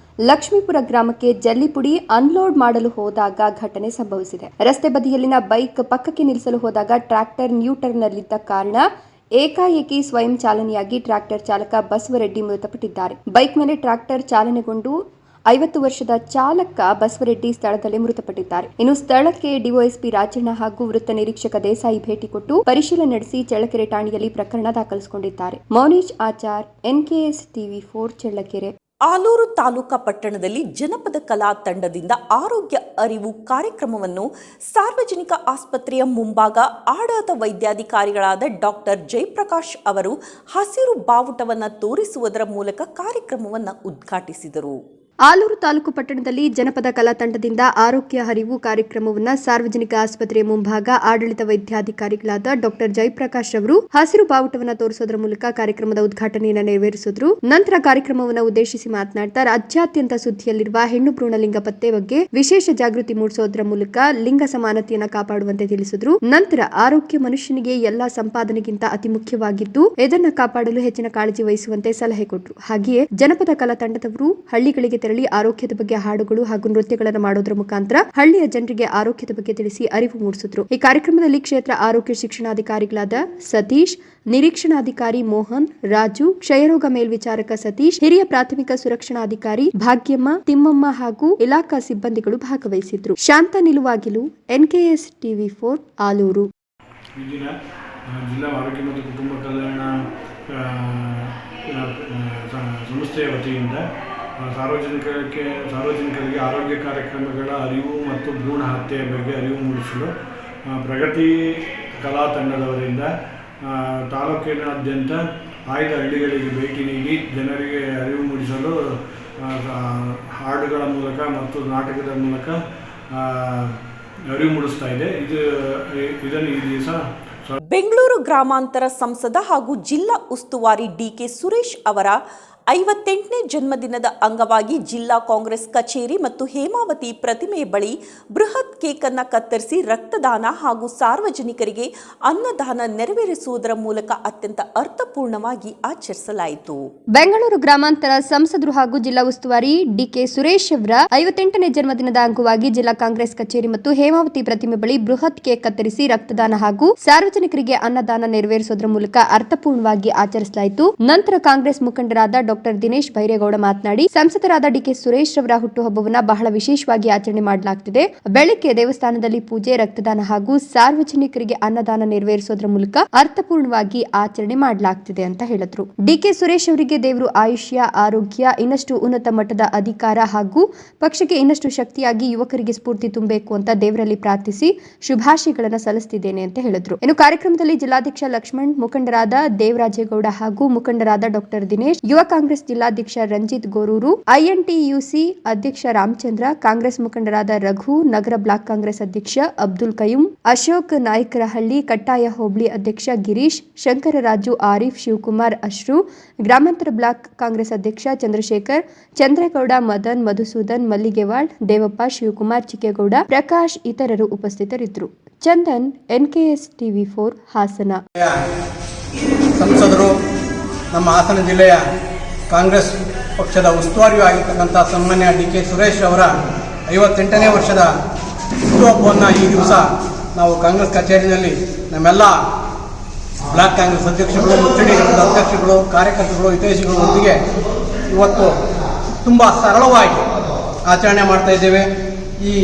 ಲಕ್ಷ್ಮೀಪುರ ಗ್ರಾಮಕ್ಕೆ ಜಲ್ಲಿಪುಡಿ ಅನ್ಲೋಡ್ ಮಾಡಲು ಹೋದಾಗ ಘಟನೆ ಸಂಭವಿಸಿದೆ. ರಸ್ತೆ ಬದಿಯಲ್ಲಿನ ಬೈಕ್ ಪಕ್ಕಕ್ಕೆ ನಿಲ್ಲಿಸಲು ಹೋದಾಗ ಟ್ರ್ಯಾಕ್ಟರ್ ನ್ಯೂಟರ್ನಲ್ಲಿದ್ದ ಕಾರಣ ಏಕಾಏಕಿ ಸ್ವಯಂ ಚಾಲನೆಯಾಗಿ ಟ್ರ್ಯಾಕ್ಟರ್ ಚಾಲಕ ಬಸವರೆಡ್ಡಿ ಮೃತಪಟ್ಟಿದ್ದಾರೆ. ಬೈಕ್ ಮೇಲೆ ಟ್ರ್ಯಾಕ್ಟರ್ ಚಾಲನೆಗೊಂಡು 50 ವರ್ಷದ ಚಾಲಕ ಬಸವರೆಡ್ಡಿ ಸ್ಥಳದಲ್ಲೇ ಮೃತಪಟ್ಟಿದ್ದಾರೆ. ಇನ್ನು ಸ್ಥಳಕ್ಕೆ ಡಿವೈಎಸ್ಪಿ ರಾಜಣ್ಣ ಹಾಗೂ ವೃತ್ತ ನಿರೀಕ್ಷಕ ದೇಸಾಯಿ ಭೇಟಿ ಕೊಟ್ಟು ಪರಿಶೀಲನೆ ನಡೆಸಿ ಚಳ್ಳಕೆರೆ ಠಾಣೆಯಲ್ಲಿ ಪ್ರಕರಣ ದಾಖಲಿಸಿಕೊಂಡಿದ್ದಾರೆ. Mounesh Achar, NKS TV4 Challakere. ಆಲೂರು ತಾಲೂಕಾ ಪಟ್ಟಣದಲ್ಲಿ ಜನಪದ ಕಲಾ ತಂಡದಿಂದ ಆರೋಗ್ಯ ಅರಿವು ಕಾರ್ಯಕ್ರಮವನ್ನು ಸಾರ್ವಜನಿಕ ಆಸ್ಪತ್ರೆಯ ಮುಂಭಾಗ ಆಡಳಿತ ವೈದ್ಯಾಧಿಕಾರಿಗಳಾದ ಡಾಕ್ಟರ್ ಜಯಪ್ರಕಾಶ್ ಅವರು ಹಸಿರು ಬಾವುಟವನ್ನು ತೋರಿಸುವುದರ ಮೂಲಕ ಕಾರ್ಯಕ್ರಮವನ್ನು ಉದ್ಘಾಟಿಸಿದರು. ಆಲೂರು ತಾಲೂಕು ಪಟ್ಟಣದಲ್ಲಿ ಜನಪದ ಕಲಾ ತಂಡದಿಂದ ಆರೋಗ್ಯ ಅರಿವು ಕಾರ್ಯಕ್ರಮವನ್ನು ಸಾರ್ವಜನಿಕ ಆಸ್ಪತ್ರೆಯ ಮುಂಭಾಗ ಆಡಳಿತ ವೈದ್ಯಾಧಿಕಾರಿಗಳಾದ ಡಾಕ್ಟರ್ ಜಯಪ್ರಕಾಶ್ ಅವರು ಹಸಿರು ಬಾವುಟವನ್ನು ತೋರಿಸುವುದರ ಮೂಲಕ ಕಾರ್ಯಕ್ರಮದ ಉದ್ಘಾಟನೆಯನ್ನು ನೆರವೇರಿಸಿದ್ರು. ನಂತರ ಕಾರ್ಯಕ್ರಮವನ್ನು ಉದ್ದೇಶಿಸಿ ಮಾತನಾಡ್ತಾ ರಾಜ್ಯಾದ್ಯಂತ ಸುದ್ದಿಯಲ್ಲಿರುವ ಹೆಣ್ಣು ಭ್ರೂಣ ಲಿಂಗ ಪತ್ತೆ ಬಗ್ಗೆ ವಿಶೇಷ ಜಾಗೃತಿ ಮೂಡಿಸುವುದರ ಮೂಲಕ ಲಿಂಗ ಸಮಾನತೆಯನ್ನು ಕಾಪಾಡುವಂತೆ ತಿಳಿಸಿದ್ರು. ನಂತರ ಆರೋಗ್ಯ ಮನುಷ್ಯನಿಗೆ ಎಲ್ಲಾ ಸಂಪಾದನೆಗಿಂತ ಅತಿ ಮುಖ್ಯವಾಗಿದ್ದು ಇದನ್ನು ಕಾಪಾಡಲು ಹೆಚ್ಚಿನ ಕಾಳಜಿ ವಹಿಸುವಂತೆ ಸಲಹೆ ಕೊಟ್ಟರು. ಹಾಗೆಯೇ ಜನಪದ ಕಲಾ ತಂಡದವರು ಹಳ್ಳಿಗಳಿಗೆ ತೆರಳಿ ಆರೋಗ್ಯದ ಬಗ್ಗೆ ಹಾಡುಗಳು ಹಾಗೂ ನೃತ್ಯಗಳನ್ನು ಮಾಡೋದ್ರ ಮುಖಾಂತರ ಹಳ್ಳಿಯ ಜನರಿಗೆ ಆರೋಗ್ಯದ ಬಗ್ಗೆ ತಿಳಿಸಿ ಅರಿವು ಮೂಡಿಸಿದ್ರು. ಈ ಕಾರ್ಯಕ್ರಮದಲ್ಲಿ ಕ್ಷೇತ್ರ ಆರೋಗ್ಯ ಶಿಕ್ಷಣಾಧಿಕಾರಿಗಳಾದ ಸತೀಶ್, ನಿರೀಕ್ಷಣಾಧಿಕಾರಿ ಮೋಹನ್, ರಾಜು, ಕ್ಷಯರೋಗ ಮೇಲ್ವಿಚಾರಕ ಸತೀಶ್, ಹಿರಿಯ ಪ್ರಾಥಮಿಕ ಸುರಕ್ಷಣಾಧಿಕಾರಿ ಭಾಗ್ಯಮ್ಮ, ತಿಮ್ಮಮ್ಮ ಹಾಗೂ ಇಲಾಖಾ ಸಿಬ್ಬಂದಿಗಳು ಭಾಗವಹಿಸಿದ್ರು. ಶಾಂತ ನಿಲುವಾಗಿಲು, NKS TV4 ಆಲೂರು. ಜಿಲ್ಲಾ ಆರೋಗ್ಯ ಮತ್ತು ಕುಟುಂಬ ಕಲ್ಯಾಣ ಸಂಸ್ಥೆಯ ವತಿಯಿಂದ ಸಾರ್ವಜನಿಕರಿಗೆ ಆರೋಗ್ಯ ಕಾರ್ಯಕ್ರಮಗಳ ಅರಿವು ಮತ್ತು ಭ್ರೂಣ ಹತ್ಯೆಯ ಬಗ್ಗೆ ಅರಿವು ಮೂಡಿಸಲು ಪ್ರಗತಿ ಕಲಾ ತಂಡದವರಿಂದ ತಾಲೂಕಿನಾದ್ಯಂತ ಆಯ್ದ ಹಳ್ಳಿಗಳಿಗೆ ಭೇಟಿ ನೀಡಿ ಜನರಿಗೆ ಅರಿವು ಮೂಡಿಸಲು ಹಾಡುಗಳ ಮೂಲಕ ಮತ್ತು ನಾಟಕದ ಮೂಲಕ ಅರಿವು ಮೂಡಿಸ್ತಾ ಇದೆ. ಇದನ್ನು ಈ ದಿವಸ ಬೆಂಗಳೂರು ಗ್ರಾಮಾಂತರ ಸಂಸದ ಹಾಗೂ ಜಿಲ್ಲಾ ಉಸ್ತುವಾರಿ DK ಸುರೇಶ್ ಅವರ 58ನೇ ಜನ್ಮದಿನದ ಅಂಗವಾಗಿ ಜಿಲ್ಲಾ ಕಾಂಗ್ರೆಸ್ ಕಚೇರಿ ಮತ್ತು ಹೇಮಾವತಿ ಪ್ರತಿಮೆ ಬಳಿ ಬೃಹತ್ ಕೇಕ್ ಅನ್ನು ಕತ್ತರಿಸಿ ರಕ್ತದಾನ ಹಾಗೂ ಸಾರ್ವಜನಿಕರಿಗೆ ಅನ್ನದಾನ ನೆರವೇರಿಸುವುದರ ಮೂಲಕ ಅತ್ಯಂತ ಅರ್ಥಪೂರ್ಣವಾಗಿ ಆಚರಿಸಲಾಯಿತು. ಬೆಂಗಳೂರು ಗ್ರಾಮಾಂತರ ಸಂಸದರು ಹಾಗೂ ಜಿಲ್ಲಾ ಉಸ್ತುವಾರಿ DK ಸುರೇಶ್ ಅವರ 58ನೇ ಜನ್ಮದಿನದ ಅಂಗವಾಗಿ ಜಿಲ್ಲಾ ಕಾಂಗ್ರೆಸ್ ಕಚೇರಿ ಮತ್ತು ಹೇಮಾವತಿ ಪ್ರತಿಮೆ ಬಳಿ ಬೃಹತ್ ಕೇಕ್ ಕತ್ತರಿಸಿ ರಕ್ತದಾನ ಹಾಗೂ ಸಾರ್ವಜನಿಕರಿಗೆ ಅನ್ನದಾನ ನೆರವೇರಿಸುವುದರ ಮೂಲಕ ಅರ್ಥಪೂರ್ಣವಾಗಿ ಆಚರಿಸಲಾಯಿತು. ನಂತರ ಕಾಂಗ್ರೆಸ್ ಮುಖಂಡರಾದ ಡಾಕ್ಟರ್ ದಿನೇಶ್ ಬೈರೇಗೌಡ ಮಾತನಾಡಿ, ಸಂಸದರಾದ DK ಸುರೇಶ್ ರವರ ಹುಟ್ಟುಹಬ್ಬವನ್ನು ಬಹಳ ವಿಶೇಷವಾಗಿ ಆಚರಣೆ ಮಾಡಲಾಗುತ್ತಿದೆ. ಬೆಳಗ್ಗೆ ದೇವಸ್ಥಾನದಲ್ಲಿ ಪೂಜೆ, ರಕ್ತದಾನ ಹಾಗೂ ಸಾರ್ವಜನಿಕರಿಗೆ ಅನ್ನದಾನ ನೆರವೇರಿಸುವುದರ ಮೂಲಕ ಅರ್ಥಪೂರ್ಣವಾಗಿ ಆಚರಣೆ ಮಾಡಲಾಗುತ್ತಿದೆ ಅಂತ ಹೇಳಿದ್ರು. DK ಸುರೇಶ್ ಅವರಿಗೆ ದೇವರು ಆಯುಷ್ಯ, ಆರೋಗ್ಯ, ಇನ್ನಷ್ಟು ಉನ್ನತ ಮಟ್ಟದ ಅಧಿಕಾರ ಹಾಗೂ ಪಕ್ಷಕ್ಕೆ ಇನ್ನಷ್ಟು ಶಕ್ತಿಯಾಗಿ ಯುವಕರಿಗೆ ಸ್ಫೂರ್ತಿ ತುಂಬಬೇಕು ಅಂತ ದೇವರಲ್ಲಿ ಪ್ರಾರ್ಥಿಸಿ ಶುಭಾಶಯಗಳನ್ನು ಸಲ್ಲಿಸುತ್ತಿದ್ದೇನೆ ಅಂತ ಹೇಳಿದ್ರು. ಇನ್ನು ಕಾರ್ಯಕ್ರಮದಲ್ಲಿ ಜಿಲ್ಲಾಧ್ಯಕ್ಷ ಲಕ್ಷ್ಮಣ್, ಮುಖಂಡರಾದ ದೇವರಾಜೇಗೌಡ ಹಾಗೂ ಮುಖಂಡರಾದ ಡಾಕ್ಟರ್ ದಿನೇಶ್, ಯುವ ಕಾಂಗ್ರೆಸ್ ಜಿಲ್ಲಾಧ್ಯಕ್ಷ ರಂಜಿತ್ ಗೋರೂರು, INTUC ಅಧ್ಯಕ್ಷ ರಾಮಚಂದ್ರ, ಕಾಂಗ್ರೆಸ್ ಮುಖಂಡರಾದ ರಘು, ನಗರ ಬ್ಲಾಕ್ ಕಾಂಗ್ರೆಸ್ ಅಧ್ಯಕ್ಷ ಅಬ್ದುಲ್ ಕಯೂಂ, ಅಶೋಕ್ ನಾಯಕರಹಳ್ಳಿ, ಕಟ್ಟಾಯ ಹೋಬಳಿ ಅಧ್ಯಕ್ಷ ಗಿರೀಶ್, ಶಂಕರರಾಜು, ಆರಿಫ್, ಶಿವಕುಮಾರ್, ಅಶ್ರು, ಗ್ರಾಮಾಂತರ ಬ್ಲಾಕ್ ಕಾಂಗ್ರೆಸ್ ಅಧ್ಯಕ್ಷ ಚಂದ್ರಶೇಖರ್, ಚಂದ್ರೇಗೌಡ, ಮದನ್, ಮಧುಸೂದನ್, ಮಲ್ಲಿಗೆವಾಳ್, ದೇವಪ್ಪ, ಶಿವಕುಮಾರ್, ಚಿಕ್ಕೇಗೌಡ, ಪ್ರಕಾಶ್ ಇತರರು ಉಪಸ್ಥಿತರಿದ್ದರು. Chandan, NKS TV4 Hassan. ಸಂಸದರು, ನಮ್ಮ ಹಾಸನ ಜಿಲ್ಲೆಯ ಕಾಂಗ್ರೆಸ್ ಪಕ್ಷದ ಉಸ್ತುವಾರಿಯೂ ಆಗಿರ್ತಕ್ಕಂಥ ಸನ್ಮಾನ್ಯ DK ಸುರೇಶ್ ಅವರ 58ನೇ ವರ್ಷದ ಹುಟ್ಟುಹಬ್ಬವನ್ನು ಈ ದಿವಸ ನಾವು ಕಾಂಗ್ರೆಸ್ ಕಚೇರಿಯಲ್ಲಿ ನಮ್ಮೆಲ್ಲ ಬ್ಲಾಕ್ ಕಾಂಗ್ರೆಸ್ ಅಧ್ಯಕ್ಷರುಗಳು, ಮುಚ್ಚಡಿ ಅಧ್ಯಕ್ಷರುಗಳು, ಕಾರ್ಯಕರ್ತರು, ಹಿತೈಷಿಗಳು ಒಟ್ಟಿಗೆ ಇವತ್ತು ತುಂಬ ಸರಳವಾಗಿ ಆಚರಣೆ ಮಾಡ್ತಾ ಇದ್ದೇವೆ. ಈ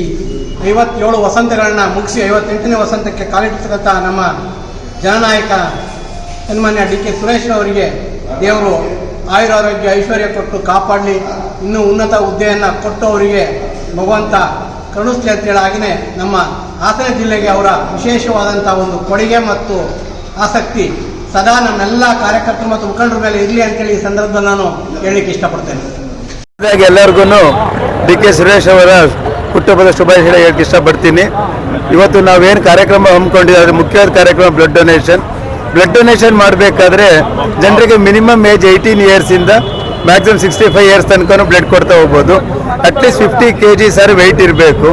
57 ವಸಂತಗಳನ್ನ ಮುಗಿಸಿ 58ನೇ ವಸಂತಕ್ಕೆ ಕಾಲಿಟ್ಟಿರ್ತಕ್ಕಂಥ ನಮ್ಮ ಜನನಾಯಕ ಸನ್ಮಾನ್ಯ DK ಸುರೇಶ್ ಅವರಿಗೆ ದೇವರು ಆಯುರಾರೋಗ್ಯ ಐಶ್ವರ್ಯ ಕೊಟ್ಟು ಕಾಪಾಡಲಿ, ಇನ್ನೂ ಉನ್ನತ ಹುದ್ದೆಯನ್ನು ಕೊಟ್ಟು ಅವರಿಗೆ ಭಗವಂತ ಕರುಣಿಸ್ಲಿ ಅಂತೇಳಿ. ಹಾಗೆಯೇ ನಮ್ಮ ಹಾಸನ ಜಿಲ್ಲೆಗೆ ಅವರ ವಿಶೇಷವಾದಂಥ ಒಂದು ಕೊಡುಗೆ ಮತ್ತು ಆಸಕ್ತಿ ಸದಾ ನಮ್ಮೆಲ್ಲ ಕಾರ್ಯಕರ್ತರು ಮತ್ತು ಮುಖಂಡರ ಮೇಲೆ ಇರಲಿ ಅಂತೇಳಿ ಈ ಸಂದರ್ಭದಲ್ಲಿ ನಾನು ಹೇಳಲಿಕ್ಕೆ ಇಷ್ಟಪಡ್ತೇನೆ. ಎಲ್ಲರಿಗೂ DK ಸುರೇಶ್ ಅವರ ಹುಟ್ಟುಹಬ್ಬದ ಶುಭಾಶಯ ಹೇಳಕ್ಕೆ ಇಷ್ಟಪಡ್ತೀನಿ. ಇವತ್ತು ನಾವೇನು ಕಾರ್ಯಕ್ರಮ ಹಮ್ಮಿಕೊಂಡಿದ್ದೀವಿ, ಮುಖ್ಯವಾದ ಕಾರ್ಯಕ್ರಮ ಬ್ಲಡ್ ಡೊನೇಷನ್ ಮಾಡಬೇಕಾದ್ರೆ ಜನರಿಗೆ ಮಿನಿಮಮ್ ಏಜ್ 18 ಇಯರ್ಸಿಂದ ಮ್ಯಾಕ್ಸಿಮಮ್ 65 ಇಯರ್ಸ್ ತನಕ ಬ್ಲಡ್ ಕೊಡ್ತಾ ಹೋಗ್ಬೋದು. ಅಟ್ಲೀಸ್ಟ್ 50 kg ಸರ್ ವೆಯ್ಟ್ ಇರಬೇಕು.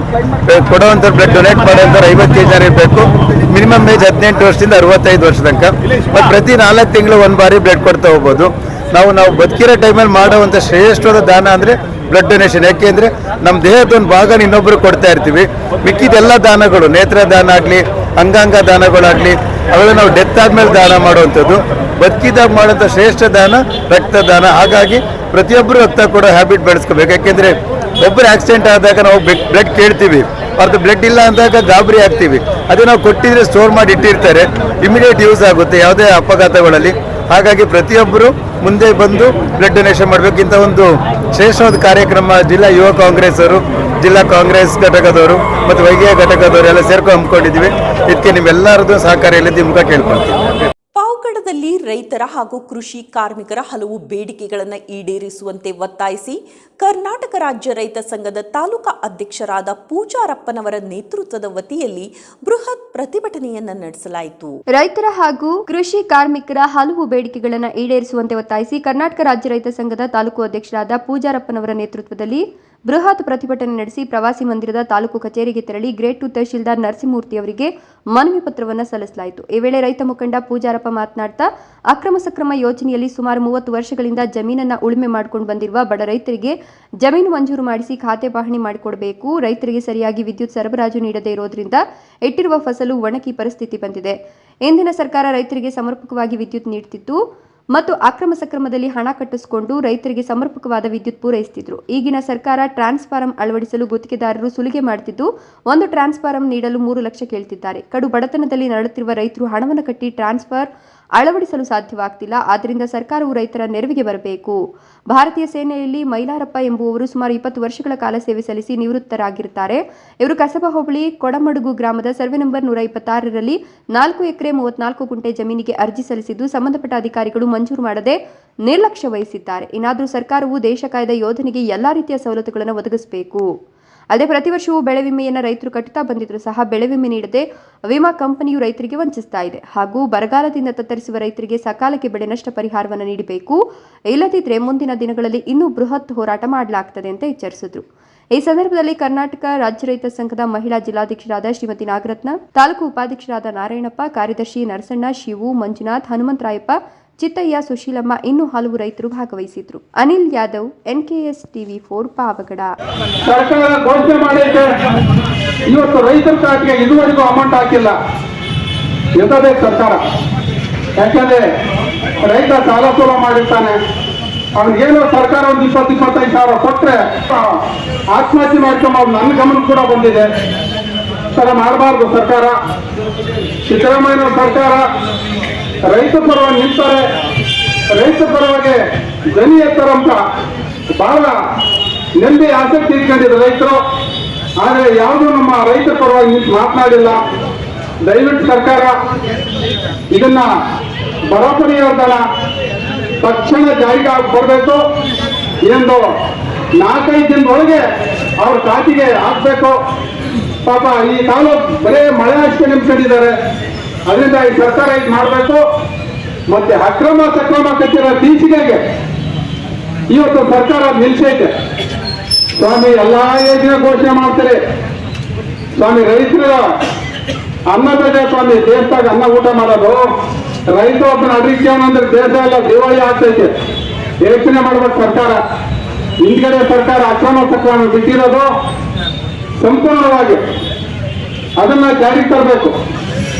ಕೊಡುವಂಥ ಬ್ಲಡ್ ಡೊನೇಟ್ ಮಾಡೋಂಥವ್ರು 50 kg ಇರಬೇಕು. ಮಿನಿಮಮ್ ಏಜ್ 18 ವರ್ಷದಿಂದ 65 ವರ್ಷ ತನಕ. ಮತ್ತು ಪ್ರತಿ 4 ತಿಂಗಳು ಒಂದು ಬಾರಿ ಬ್ಲಡ್ ಕೊಡ್ತಾ ಹೋಗ್ಬೋದು. ನಾವು ಬದುಕಿರೋ ಟೈಮಲ್ಲಿ ಮಾಡುವಂಥ ಶ್ರೇಷ್ಠವಾದ ದಾನ ಅಂದರೆ ಬ್ಲಡ್ ಡೊನೇಷನ್. ಯಾಕೆಂದರೆ ನಮ್ಮ ದೇಹದ ಒಂದು ಭಾಗನ ಇನ್ನೊಬ್ಬರು ಕೊಡ್ತಾ ಇರ್ತೀವಿ. ಮಿಕ್ಕಿದೆಲ್ಲ ದಾನಗಳು, ನೇತ್ರ ದಾನ ಆಗಲಿ, ಅಂಗಾಂಗ ದಾನಗಳಾಗಲಿ, ಅವೆಲ್ಲ ನಾವು ಡೆತ್ ಆದಮೇಲೆ ದಾನ ಮಾಡುವಂಥದ್ದು. ಬದುಕಿದಾಗ ಮಾಡೋಂಥ ಶ್ರೇಷ್ಠ ದಾನ ರಕ್ತದಾನ. ಹಾಗಾಗಿ ಪ್ರತಿಯೊಬ್ಬರು ರಕ್ತ ಕೊಡೋ ಹ್ಯಾಬಿಟ್ ಬೆಳೆಸ್ಕೋಬೇಕು. ಯಾಕೆಂದರೆ ಒಬ್ಬರು ಆಕ್ಸಿಡೆಂಟ್ ಆದಾಗ ನಾವು ಬ್ಲಡ್ ಕೇಳ್ತೀವಿ, ಅವ್ರದ್ದು ಬ್ಲಡ್ ಇಲ್ಲ ಅಂದಾಗ ಗಾಬರಿ ಆಗ್ತೀವಿ. ಅದೇ ನಾವು ಕೊಟ್ಟಿದ್ರೆ ಸ್ಟೋರ್ ಮಾಡಿ ಇಟ್ಟಿರ್ತಾರೆ, ಇಮಿಡಿಯೇಟ್ ಯೂಸ್ ಆಗುತ್ತೆ ಯಾವುದೇ ಅಪಘಾತಗಳಲ್ಲಿ. ಹಾಗಾಗಿ ಪ್ರತಿಯೊಬ್ಬರು ಮುಂದೆ ಬಂದು ಬ್ಲಡ್ ಡೊನೇಷನ್ ಮಾಡಬೇಕು. ಇಂಥ ಒಂದು ಶ್ರೇಷ್ಠವಾದ ಕಾರ್ಯಕ್ರಮ ಜಿಲ್ಲಾ ಯುವ ಕಾಂಗ್ರೆಸ್ ಅವರು, ಜಿಲ್ಲಾ ಕಾಂಗ್ರೆಸ್ ಘಟಕದವರು ಮತ್ತು ವೈದ್ಯ ಘಟಕದವರು ಎಲ್ಲ ಸೇರ್ಕೊಂಡು ಹಮ್ಮಿಕೊಂಡಿದ್ದೀವಿ. ಇದಕ್ಕೆ ನಿಮ್ಮೆಲ್ಲರದ್ದು ಸಹಕಾರ ಇಲ್ಲದೆ ಮುಖ ಕೇಳ್ಕೊಳ್ತೀವಿ. ಪಾವಗಡದಲ್ಲಿ ರೈತರ ಹಾಗೂ ಕೃಷಿ ಕಾರ್ಮಿಕರ ಹಲವು ಬೇಡಿಕೆಗಳನ್ನು ಈಡೇರಿಸುವಂತೆ ಒತ್ತಾಯಿಸಿ ಕರ್ನಾಟಕ ರಾಜ್ಯ ರೈತ ಸಂಘದ ತಾಲೂಕಾ ಅಧ್ಯಕ್ಷರಾದ ಪೂಜಾರಪ್ಪನವರ ನೇತೃತ್ವದ ವತಿಯಲ್ಲಿ ಬೃಹತ್ ಪ್ರತಿಭಟನೆಯನ್ನು ನಡೆಸಲಾಯಿತು. ರೈತರ ಹಾಗೂ ಕೃಷಿ ಕಾರ್ಮಿಕರ ಹಲವು ಬೇಡಿಕೆಗಳನ್ನು ಈಡೇರಿಸುವಂತೆ ಒತ್ತಾಯಿಸಿ ಕರ್ನಾಟಕ ರಾಜ್ಯ ರೈತ ಸಂಘದ ತಾಲೂಕು ಅಧ್ಯಕ್ಷರಾದ ಪೂಜಾರಪ್ಪನವರ ನೇತೃತ್ವದಲ್ಲಿ ಬೃಹತ್ ಪ್ರತಿಭಟನೆ ನಡೆಸಿ ಪ್ರವಾಸಿ ಮಂದಿರದ ತಾಲೂಕು ಕಚೇರಿಗೆ ತೆರಳಿ ಗ್ರೇಡ್ 2 ತಹಶೀಲ್ದಾರ್ ನರಸಿಂಹಮೂರ್ತಿ ಅವರಿಗೆ ಮನವಿ ಪತ್ರವನ್ನು ಸಲ್ಲಿಸಲಾಯಿತು. ಈ ವೇಳೆ ರೈತ ಮುಖಂಡ ಪೂಜಾರಪ್ಪ ಮಾತನಾಡ್ತಾ ಅಕ್ರಮ ಸಕ್ರಮ ಯೋಜನೆಯಲ್ಲಿ ಸುಮಾರು 30 ವರ್ಷಗಳಿಂದ ಜಮೀನನ್ನು ಉಳುಮೆ ಮಾಡಿಕೊಂಡು ಬಂದಿರುವ ಬಡ ರೈತರಿಗೆ ಜಮೀನು ಮಂಜೂರು ಮಾಡಿಸಿ ಖಾತೆ ಪಹಣಿ ಮಾಡಿಕೊಡಬೇಕು. ರೈತರಿಗೆ ಸರಿಯಾಗಿ ವಿದ್ಯುತ್ ಸರಬರಾಜು ನೀಡದೇ ಇರೋದ್ರಿಂದ ಇಟ್ಟಿರುವ ಫಸಲು ಒಣಗಿ ಪರಿಸ್ಥಿತಿ ಬಂದಿದೆ. ಇಂದಿನ ಸರ್ಕಾರ ರೈತರಿಗೆ ಸಮರ್ಪಕವಾಗಿ ವಿದ್ಯುತ್ ನೀಡುತ್ತಿತ್ತು ಮತ್ತು ಅಕ್ರಮ ಸಕ್ರಮದಲ್ಲಿ ಹಣ ಕಟ್ಟಿಸಿಕೊಂಡು ರೈತರಿಗೆ ಸಮರ್ಪಕವಾದ ವಿದ್ಯುತ್ ಪೂರೈಸುತ್ತಿದ್ರು. ಈಗಿನ ಸರ್ಕಾರ ಟ್ರಾನ್ಸ್ಫಾರಂ ಅಳವಡಿಸಲು ಗುತ್ತಿಗೆದಾರರು ಸುಲಿಗೆ ಮಾಡುತ್ತಿದ್ದು ಒಂದು ಟ್ರಾನ್ಸ್ಫಾರಂ ನೀಡಲು 3 ಲಕ್ಷ ಕೇಳುತ್ತಿದ್ದಾರೆ. ಕಡು ಬಡತನದಲ್ಲಿ ನರಳುತ್ತಿರುವ ರೈತರು ಹಣವನ್ನು ಕಟ್ಟಿ ಟ್ರಾನ್ಸ್ಫರ್ ಅಳವಡಿಸಲು ಸಾಧ್ಯವಾಗ್ತಿಲ್ಲ. ಆದ್ದರಿಂದ ಸರ್ಕಾರವು ರೈತರ ನೆರವಿಗೆ ಬರಬೇಕು. ಭಾರತೀಯ ಸೇನೆಯಲ್ಲಿ ಮೈಲಾರಪ್ಪ ಎಂಬುವವರು ಸುಮಾರು 20 ವರ್ಷಗಳ ಕಾಲ ಸೇವೆ ಸಲ್ಲಿಸಿ ನಿವೃತ್ತರಾಗಿರುತ್ತಾರೆ. ಇವರು ಕಸಬಾ ಹೋಬಳಿ ಕೊಡಮಡುಗು ಗ್ರಾಮದ ಸರ್ವೆ ನಂಬರ್ 126ರಲ್ಲಿ 4 ಎಕರೆ 34 ಗುಂಟೆ ಜಮೀನಿಗೆ ಅರ್ಜಿ ಸಲ್ಲಿಸಿದ್ದು ಸಂಬಂಧಪಟ್ಟ ಅಧಿಕಾರಿಗಳು ಮಂಜೂರು ಮಾಡದೆ ನಿರ್ಲಕ್ಷ್ಯ ವಹಿಸಿದ್ದಾರೆ. ಇನ್ನಾದರೂ ಸರ್ಕಾರವು ದೇಶ ಕಾಯ್ದ ಯೋಧನಿಗೆ ಎಲ್ಲಾ ರೀತಿಯ ಸವಲತ್ತುಗಳನ್ನು ಒದಗಿಸಬೇಕು. ಅಲ್ಲದೆ ಪ್ರತಿ ವರ್ಷವೂ ಬೆಳೆ ವಿಮೆಯನ್ನು ರೈತರು ಕಟ್ಟುತ್ತಾ ಬಂದಿದ್ದರೂ ಸಹ ಬೆಳೆ ವಿಮೆ ನೀಡದೆ ವಿಮಾ ಕಂಪನಿಯು ರೈತರಿಗೆ ವಂಚಿಸ್ತಾ ಇದೆ. ಹಾಗೂ ಬರಗಾಲದಿಂದ ತತ್ತರಿಸುವ ರೈತರಿಗೆ ಸಕಾಲಕ್ಕೆ ಬೆಳೆ ನಷ್ಟ ಪರಿಹಾರವನ್ನು ನೀಡಬೇಕು. ಇಲ್ಲದಿದ್ದರೆ ಮುಂದಿನ ದಿನಗಳಲ್ಲಿ ಇನ್ನೂ ಬೃಹತ್ ಹೋರಾಟ ಮಾಡಲಾಗುತ್ತದೆ ಅಂತ ಎಚ್ಚರಿಸಿದರು. ಈ ಸಂದರ್ಭದಲ್ಲಿ ಕರ್ನಾಟಕ ರಾಜ್ಯ ರೈತ ಸಂಘದ ಮಹಿಳಾ ಜಿಲ್ಲಾಧ್ಯಕ್ಷರಾದ ಶ್ರೀಮತಿ ನಾಗರತ್ನ, ತಾಲೂಕು ಉಪಾಧ್ಯಕ್ಷರಾದ ನಾರಾಯಣಪ್ಪ, ಕಾರ್ಯದರ್ಶಿ ನರಸಣ್ಣ, ಶಿವು, ಮಂಜುನಾಥ್, ಹನುಮಂತರಾಯಪ್ಪ, ಚಿತ್ತಯ್ಯ, ಸುಶೀಲಮ್ಮ ಇನ್ನೂ ಹಲವು ರೈತರು ಭಾಗವಹಿಸಿದ್ರು. Anil Yadav, NKS TV4 Pavagada. ಸರ್ಕಾರ ಘೋಷಣೆ ಮಾಡೈತೆ, ಇವತ್ತು ರೈತರ ಖಾತೆಗೆ ಇದುವರೆಗೂ ಅಮೌಂಟ್ ಹಾಕಿಲ್ಲ. ಎತ್ತಬೇಕು ಸರ್ಕಾರ. ಯಾಕಂದ್ರೆ ರೈತ ಸಾಲ ಸೂಲ ಮಾಡಿರ್ತಾನೆ, ಅವ್ನಿಗೇನೋ ಸರ್ಕಾರ ಒಂದು 20-25 ಸಾವಿರ ಕೊಟ್ರೆ ಆತ್ಮಹತ್ಯೆ ಮಾಡ್ಕೊಂಬ ನನ್ನ ಗಮನ ಕೂಡ ಬಂದಿದೆ. ಸರ ಮಾಡಬಾರ್ದು ಸರ್ಕಾರ. ಸಿದ್ದರಾಮಯ್ಯ ಸರ್ಕಾರ ರೈತ ಪರವಾಗಿ ನಿಂತಾರೆ, ರೈತ ಪರವಾಗಿ ಧ್ವನಿ ಎತ್ತರಂತ ಬಹಳ ನೆಮ್ಮದಿ ಆಸಕ್ತಿ ಇಟ್ಕೊಂಡಿದ್ರು ರೈತರು. ಆದರೆ ಯಾವುದೂ ನಮ್ಮ ರೈತರ ಪರವಾಗಿ ನಿಂತು ಮಾತನಾಡಿಲ್ಲ. ದಯವಿಟ್ಟು ಸರ್ಕಾರ ಇದನ್ನ ಬರೋಬ್ಬರಿ ಯೋಜನ ತಕ್ಷಣ ಜಾರಿಗೆ ಕೊಡಬೇಕು. ಎಂದು 4-5 ದಿನದೊಳಗೆ ಅವ್ರ ಖಾತೆಗೆ ಹಾಕಬೇಕು. ಪಾಪ ಈ ತಾಲೂಕು ಬರೇ ಮಳೆ ಅಷ್ಟೇ ನಿಂತ್ಕೊಂಡಿದ್ದಾರೆ. ಅದರಿಂದ ಈ ಸರ್ಕಾರ ಇದು ಮಾಡಬೇಕು. ಮತ್ತೆ ಅಕ್ರಮ ಸಕ್ರಮ ಕಟ್ಟಿರೋ ಡಿಸಿಗೆ ಇವತ್ತು ಸರ್ಕಾರ ನಿಲ್ಸೈತೆ. ಸ್ವಾಮಿ ಎಲ್ಲಾ ಯೋಜನೆ ಘೋಷಣೆ ಮಾಡ್ತಾರೆ. ಸ್ವಾಮಿ ರೈತರ ಅನ್ನದ ಸ್ವಾಮಿ ದೇಶದಾಗ ಅನ್ನ ಊಟ ಮಾಡೋದು, ರೈತ ಒಬ್ಬನ ಅಡಿಕೆ ಅಂದ್ರೆ ದೇಶ ಎಲ್ಲ ದಿವಾಳಿ ಆಗ್ತೈತೆ. ಯೋಚನೆ ಮಾಡ್ಬೇಕು ಸರ್ಕಾರ. ಹಿಂದ್ಗಡೆ ಸರ್ಕಾರ ಅಕ್ರಮ ಸಕ್ರಮ ಬಿಟ್ಟಿರೋದು ಸಂಪೂರ್ಣವಾಗಿ ಅದನ್ನ ಜಾರಿಗೆ ತರಬೇಕು.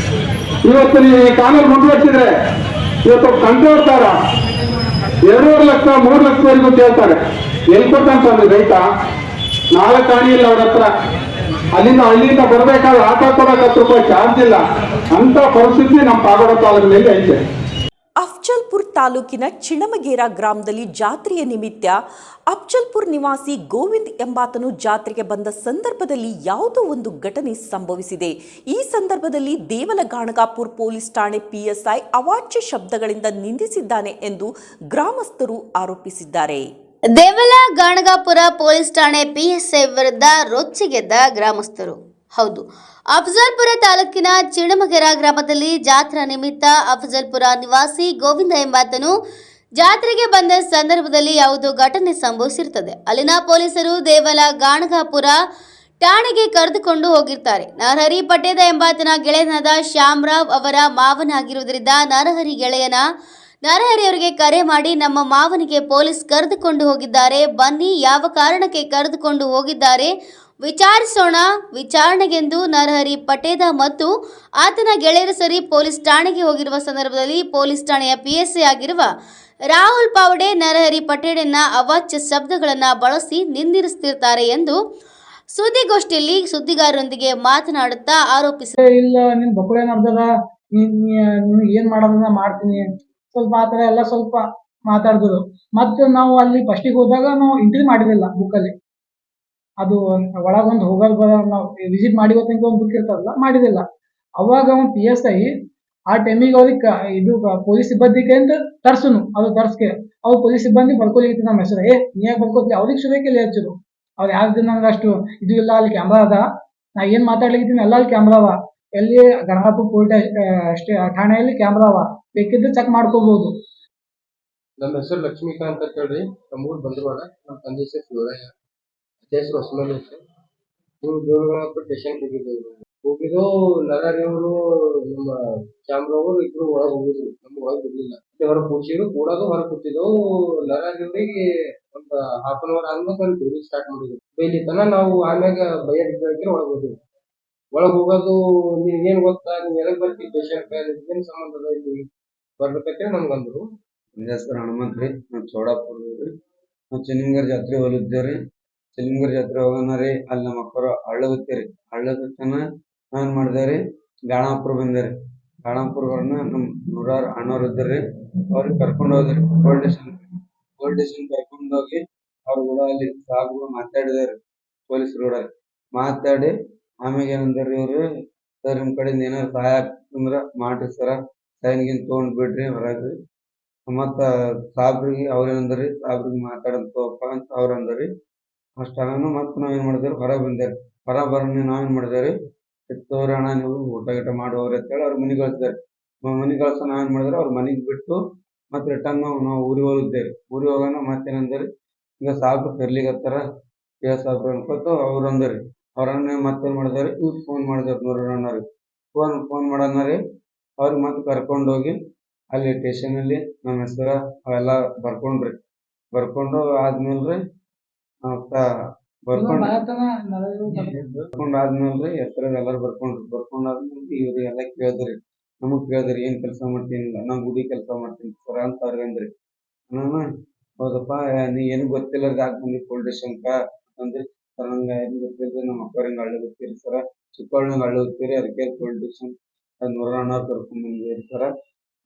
ಇವತ್ತು ನೀವು ಈ ಕಾನೂನು ಮುಂದುವರಿಸಿದ್ರೆ ಇವತ್ತು ಕಂಟ್ರೋಲ್ತಾರ 2.5 ಲಕ್ಷ 3 ಲಕ್ಷವರೆಗೂ ಕೇಳ್ತಾರೆ. ಎಲ್ಲಿ ಕೊಡ್ತಾನೆ ಸ್ವಾಮಿ ರೈತ? 4 ಆಣಿ ಇಲ್ಲ ಅವ್ರ ಹತ್ರ. ಅಲ್ಲಿಂದ ಬರ್ಬೇಕಾದ್ರೆ ಆಟೋ ಕೊಡೋಕೆ 10 ರೂಪಾಯಿ ಚಾರ್ಜ್ ಇಲ್ಲ. ಅಂತ ಪರಿಸ್ಥಿತಿ ನಮ್ಮ ಪಾವಗಡ ತಾಲೂಕಿನಲ್ಲಿ ಐತೆ. ಅಫ್ಜಲ್ಪುರ್ ತಾಲೂಕಿನ ಚಿಣಮಗೇರ ಗ್ರಾಮದಲ್ಲಿ ಜಾತ್ರೆಯ ನಿಮಿತ್ತ ಅಫ್ಜಲ್ಪುರ್ ನಿವಾಸಿ ಗೋವಿಂದ್ ಎಂಬಾತನು ಜಾತ್ರೆಗೆ ಬಂದ ಸಂದರ್ಭದಲ್ಲಿ ಯಾವುದೋ ಒಂದು ಘಟನೆ ಸಂಭವಿಸಿದೆ. ಈ ಸಂದರ್ಭದಲ್ಲಿ ದೇವಲಗಾಣಗಾಪುರ್ ಪೊಲೀಸ್ ಠಾಣೆ PSI ಅವಾಚ್ಯ ಶಬ್ದಗಳಿಂದ ನಿಂದಿಸಿದ್ದಾನೆ ಎಂದು ಗ್ರಾಮಸ್ಥರು ಆರೋಪಿಸಿದ್ದಾರೆ. ದೇವಲ ಗಾಣಗಾಪುರ ಪೊಲೀಸ್ ಠಾಣೆ PSI ವಿರುದ್ಧ ರೊಚ್ಚಿಗೆದ್ದ ಗ್ರಾಮಸ್ಥರು. ಹೌದು, ಅಫಜಲ್ಪುರ ತಾಲೂಕಿನ ಚಿಣಮಗೆರ ಗ್ರಾಮದಲ್ಲಿ ಜಾತ್ರಾ ನಿಮಿತ್ತ ಅಫಜಲ್ಪುರ ನಿವಾಸಿ ಗೋವಿಂದ ಎಂಬಾತನು ಜಾತ್ರೆಗೆ ಬಂದ ಸಂದರ್ಭದಲ್ಲಿ ಯಾವುದೋ ಘಟನೆ ಸಂಭವಿಸಿರುತ್ತದೆ. ಅಲ್ಲಿನ ಪೊಲೀಸರು ದೇವಲ ಗಾಣಗಾಪುರ ಠಾಣೆಗೆ ಕರೆದುಕೊಂಡು ಹೋಗಿರ್ತಾರೆ. ನರಹರಿ ಪಟೇದ ಎಂಬಾತನ ಗೆಳೆಯನಾದ ಶ್ಯಾಮರಾವ್ ಅವರ ಮಾವನಾಗಿರುವುದರಿಂದ ನರಹರಿ ಅವರಿಗೆ ಕರೆ ಮಾಡಿ, ನಮ್ಮ ಮಾವನಿಗೆ ಪೊಲೀಸ್ ಕರೆದುಕೊಂಡು ಹೋಗಿದ್ದಾರೆ, ಬನ್ನಿ, ಯಾವ ಕಾರಣಕ್ಕೆ ಕರೆದುಕೊಂಡು ಹೋಗಿದ್ದಾರೆ ವಿಚಾರಿಸೋಣ. ವಿಚಾರಣೆಗೆಂದು ನರಹರಿ ಪಟೇದ ಮತ್ತು ಆತನ ಗೆಳೆಯರು ಸರಿ ಪೊಲೀಸ್ ಠಾಣೆಗೆ ಹೋಗಿರುವ ಸಂದರ್ಭದಲ್ಲಿ ಪೊಲೀಸ್ ಠಾಣೆಯ PSI ಆಗಿರುವ ರಾಹುಲ್ ಪಾವಡೆ ನರಹರಿ ಪಟೇಡನ್ನ ಅವಾಚ್ಯ ಶಬ್ದಗಳನ್ನು ಬಳಸಿ ನಿಂದಿಸುತ್ತಿರ್ತಾರೆ ಎಂದು ಸುದ್ದಿಗೋಷ್ಠಿಯಲ್ಲಿ ಸುದ್ದಿಗಾರರೊಂದಿಗೆ ಮಾತನಾಡುತ್ತಾ ಆರೋಪಿಸಿದರು. ಇಲ್ಲ, ನಿನ್ ಬಕ್ಕುಳೇನ್ ಅರ್ಧದ, ನಿನಗೆ ಏನ್ ಮಾಡೋದನ್ನ ಮಾಡ್ತೀನಿ, ಸ್ವಲ್ಪ ಆ ಥರ ಎಲ್ಲ ಸ್ವಲ್ಪ ಮಾತಾಡಿದ್ರು. ಮತ್ತು ನಾವು ಅಲ್ಲಿ ಫಸ್ಟಿಗೆ ಹೋದಾಗ ನಾವು ಎಂಟ್ರಿ ಮಾಡಿದಿಲ್ಲ ಬುಕ್ಕಲ್ಲಿ. ಅದು ಒಳಗೊಂದು ಹೋಗೋದು ನಾವು ವಿಸಿಟ್ ಮಾಡಿವತ್ತು ಒಂದು ಬುಕ್ ಇರ್ತದಲ್ಲ, ಮಾಡಿದಿಲ್ಲ. ಅವಾಗ ಅವ್ನು PSI ಆ ಟೈಮಿಗೆ ಅವ್ರಿಗೆ ಇದು ಪೊಲೀಸ್ ಸಿಬ್ಬಂದಿಗೆ ಅಂತ ತರ್ಸುನು, ಅದು ತರ್ಸ್ಕೆ ಅವ್ರು ಪೊಲೀಸ್ ಸಿಬ್ಬಂದಿ ಬರ್ಕೊಲಿಕ್ಕೆ ನಮ್ಮ ಹೆಸರು ನೀ ಯಾಕೆ ಬರ್ಕೋತಿ, ಅವ್ರಿಗೆ ಸುರೇಕೆಲ್ಲ ಹೆಚ್ಚರು. ಅವ್ರು ಯಾವ್ದು ನಂಗೆ ಅಷ್ಟು ಇದು ಇಲ್ಲ, ಅಲ್ಲಿ ಕ್ಯಾಮ್ರಾ ಅದ, ನಾ ಏನು ಮಾತಾಡ್ಲಿಕ್ಕಿದ್ದೀನಿ ಎಲ್ಲ ಅಲ್ಲಿ ಕ್ಯಾಮ್ರಾ ಅವ, ಎಲ್ಲಿ ಗಣಗಾಪುರ ಪೊಲೀಸ್ ಅಷ್ಟೇ ಠಾಣೆಯಲ್ಲಿ ಕ್ಯಾಮ್ರಾ ಅವ, ಬೇಕಿದ್ರೆ ಚೆಕ್ ಮಾಡ್ಕೋಬಹುದು. ನಮ್ಮ ಹೆಸರು ಲಕ್ಷ್ಮೀಕಾಂತ್ ಅಂತ ಹೇಳ್ರಿ, ನಮ್ಮೂರು ಬಂದವಾಡ. ನಮ್ಮ ತಂದೆ ಹೆಸರು ಶಿವರಾಯ, ಅಜ್ಜ ಹೆಸರು ಹೊಸಮನಿ ಅಂತ. ಇವ್ರು ದೇವರಗಾಣಪುರ ಸ್ಟೇಷನ್ ಹೋಗಿದ್ದು ನರಹರಿ ಅವರು ನಮ್ಮ ಶ್ಯಾಮರಾವ್ ಇಬ್ರು ಒಳಗೆ ಹೋಗಿದ್ರು, ನಮ್ಗೆ ಒಳಗೆ ಬಿಡ್ಲಿಲ್ಲ. ಹೊರ ಕೂಸಿರು ಕೂಡೋದು ಹೊರ ಕೂತಿದ್ದೆವು. ನರಹರಿ ಅವರಿಗೆ ಒಂದು ಹಾಫ್ ಅನ್ ಅವರ್ ಆದ್ಮೇಲೆ ಒಂದು ಡ್ಯೂಟಿ ಸ್ಟಾರ್ಟ್ ಮಾಡಿದ್ರು. ಬೈಲಿ ತನ ನಾವು ಆಮ್ಯಾಗ ಬೈಯಕ್ಕೆ ಒಳಗೆ ಹೋಗಿದ್ವಿ. ಒಳಗೆ ಹೋಗೋದು ನಿನ್ಗೇನು ಗೊತ್ತಾ, ನೀವು ಎದಕ್ಕೆ ಬರ್ತೀವಿ ಪೇಷಂಟ್, ಏನು ಸಂಬಂಧದ ಇಲ್ಲಿ ಬರ್ಬೇಕಂತೇಳಿ ನಮ್ಗೆ ಅಂದ್ರು. ನನ್ನ ಹೆಸರು ಹನುಮಂತ್ ರೀ, ನಾವು ಚೌಡಾಪುರ ರೀ. ನಾವು ಚಿನ್ನಮಗೇರ ಜಾತ್ರೆ ಹೊಲಿದ್ದೇವೆ ರೀ. ಚಿನ್ನಮಗೇರ ಜಾತ್ರೆ ಹೋಗೋಣ ರೀ, ಅಲ್ಲಿ ನಮ್ಮ ಅಕ್ಕರು ಹಳ್ಳಗುತ್ತೀರಿ. ಹಳ್ಳಗುತ್ತನ ನಾವೇನು ಮಾಡಿದೆ ರೀ, ಗಾಣಾಪುರ ಬಂದೆ ರೀ. ಗಾಣಾಪುರ ಬರೋಣ ನಮ್ಮ ನೂರಾರು ಅಣ್ಣವ್ರು ಇದ್ದಾರೆ ರೀ, ಅವ್ರಿಗೆ ಕರ್ಕೊಂಡು ಹೋದ್ರಿ ಪೊಲೀಸ್ ಸ್ಟೇಷನ್ ಕರ್ಕೊಂಡು ಹೋಗಿ ಅವ್ರು ಕೂಡ ಅಲ್ಲಿ ಸಾಬ್ರು ಮಾತಾಡಿದಾರೆ, ಪೊಲೀಸರು ಕೂಡ ಮಾತಾಡಿ ಆಮೇಲೆ ಏನಂದಾರ ಇವ್ರು, ಸರ್ ನಿಮ್ಮ ಕಡೆಯಿಂದ ಏನಾದ್ರು ಸಹಾಯ ಆಗ್ತಂದ್ರೆ ಮಾಡ್ರಿ ಸರ, ಸೈನ್ಗಿನ್ ತೊಗೊಂಡು ಬಿಡ್ರಿ ಹೊರಗೆ. ಮತ್ತು ಸಾಬ್ರಿಗೆ ಅವ್ರೇನಂದ್ರಿ, ಸಾಬ್ರಿಗೆ ಮಾತಾಡಂತಪ್ಪ ಅಂತ ಅವ್ರು ಅಂದ್ರಿ. ಅಷ್ಟಾನು ಮತ್ತು ನಾವೇನು ಮಾಡಿದೇವ್ರಿ, ಹೊರಗೆ ಬಂದೇವ್ರಿ. ಹೊರಗೆ ಬರೋಣ ನಾವೇನು ಮಾಡಿದೇವ್ರಿ, ತೋರಿ ಅಣ್ಣ ನೀವು ಊಟ ಗೀಟ ಮಾಡುವವ್ರಿ ಅಂತೇಳಿ ಅವ್ರ ಮನೆಗೆ ಕಳಿಸಿದಾರೆ. ಮನೆಗೆ ಕಳ್ಸ ನಾವೇನು ಮಾಡಿದ್ರೆ ಅವ್ರ ಮನೆಗೆ ಬಿಟ್ಟು ಮತ್ತೆ ರಿಟರ್ನ್ ನಾವು ಊರಿಗೆ ಹೋಗಿದ್ದೇವೆ. ಊರಿಗೆ ಹೋಗೋಣ ಮತ್ತೇನಂದ್ರಿ, ಈಗ ಸಾಬ್ರು ಕರ್ಲಿಗತ್ತಾರ ಸಾಬ್ರು ಅನ್ಕೋತ ಅವ್ರು ಅಂದ್ರಿ. ಅವ್ರನ್ನ ಮತ್ತೇನು ಮಾಡಿದಾರೆ, ಇವ್ರು ಫೋನ್ ಮಾಡಿದಾರೆ ನೂರಣ್ಣವ್ರಿಗೆ. ಫೋನ್ ಮಾಡೋಣ ರೀ, ಅವ್ರಿಗೆ ಮತ್ತೆ ಕರ್ಕೊಂಡು ಹೋಗಿ ಅಲ್ಲಿ ಸ್ಟೇಷನಲ್ಲಿ ನಮ್ಮ ಹೆಸರು ಅವೆಲ್ಲ ಬರ್ಕೊಂಡು ಆದ್ಮೇಲೆ ರೀ ಆದ್ಮೇಲೆ ಹೆಸರು ಎಲ್ಲರೂ ಬರ್ಕೊಂಡಾದ್ಮೇಲೆ ಇವ್ರಿಗೆಲ್ಲ ಕೇಳಿದ್ರಿ, ನಮಗ್ ಕೇಳಿದ್ರಿ ಏನ್ ಕೆಲಸ ಮಾಡ್ತೀನಿ, ನಾ ಗುಡಿ ಕೆಲಸ ಮಾಡ್ತೀನಿ ಸರ ಅಂತ ಅವ್ರಿಗೆ ಅಂದ್ರಿ. ನಾನು ಹೌದಪ್ಪ, ನೀ ಏನು ಗೊತ್ತಿಲ್ಲ ಯಾಕೆ ಬಂದಿ ಪೊಲೀಸ್ ಸ್ಟೇಷನ್ಕ ಅಂದ್ರಿ. ಸರ್ ನಂಗೆ ಏನು ಗೊತ್ತಿಲ್ಲ, ನಮ್ಮ ಅಕ್ಕವ್ರಿಂಗ್ ಹಳ್ಳಿ ಗೊತ್ತೀರಿ ಸರ, ಚಿಕ್ಕವಳಿನಂಗೆ ಹಳ್ಳಿ ಗೊತ್ತೀರಿ, ಅದಕ್ಕೆ ಪೊಲೀಸ್ ಸ್ಟೇಷನ್ ನೂರಣ್ಣವ್ರು ಕರ್ಕೊಂಡ್ ಬಂದಿರಿ ಸರ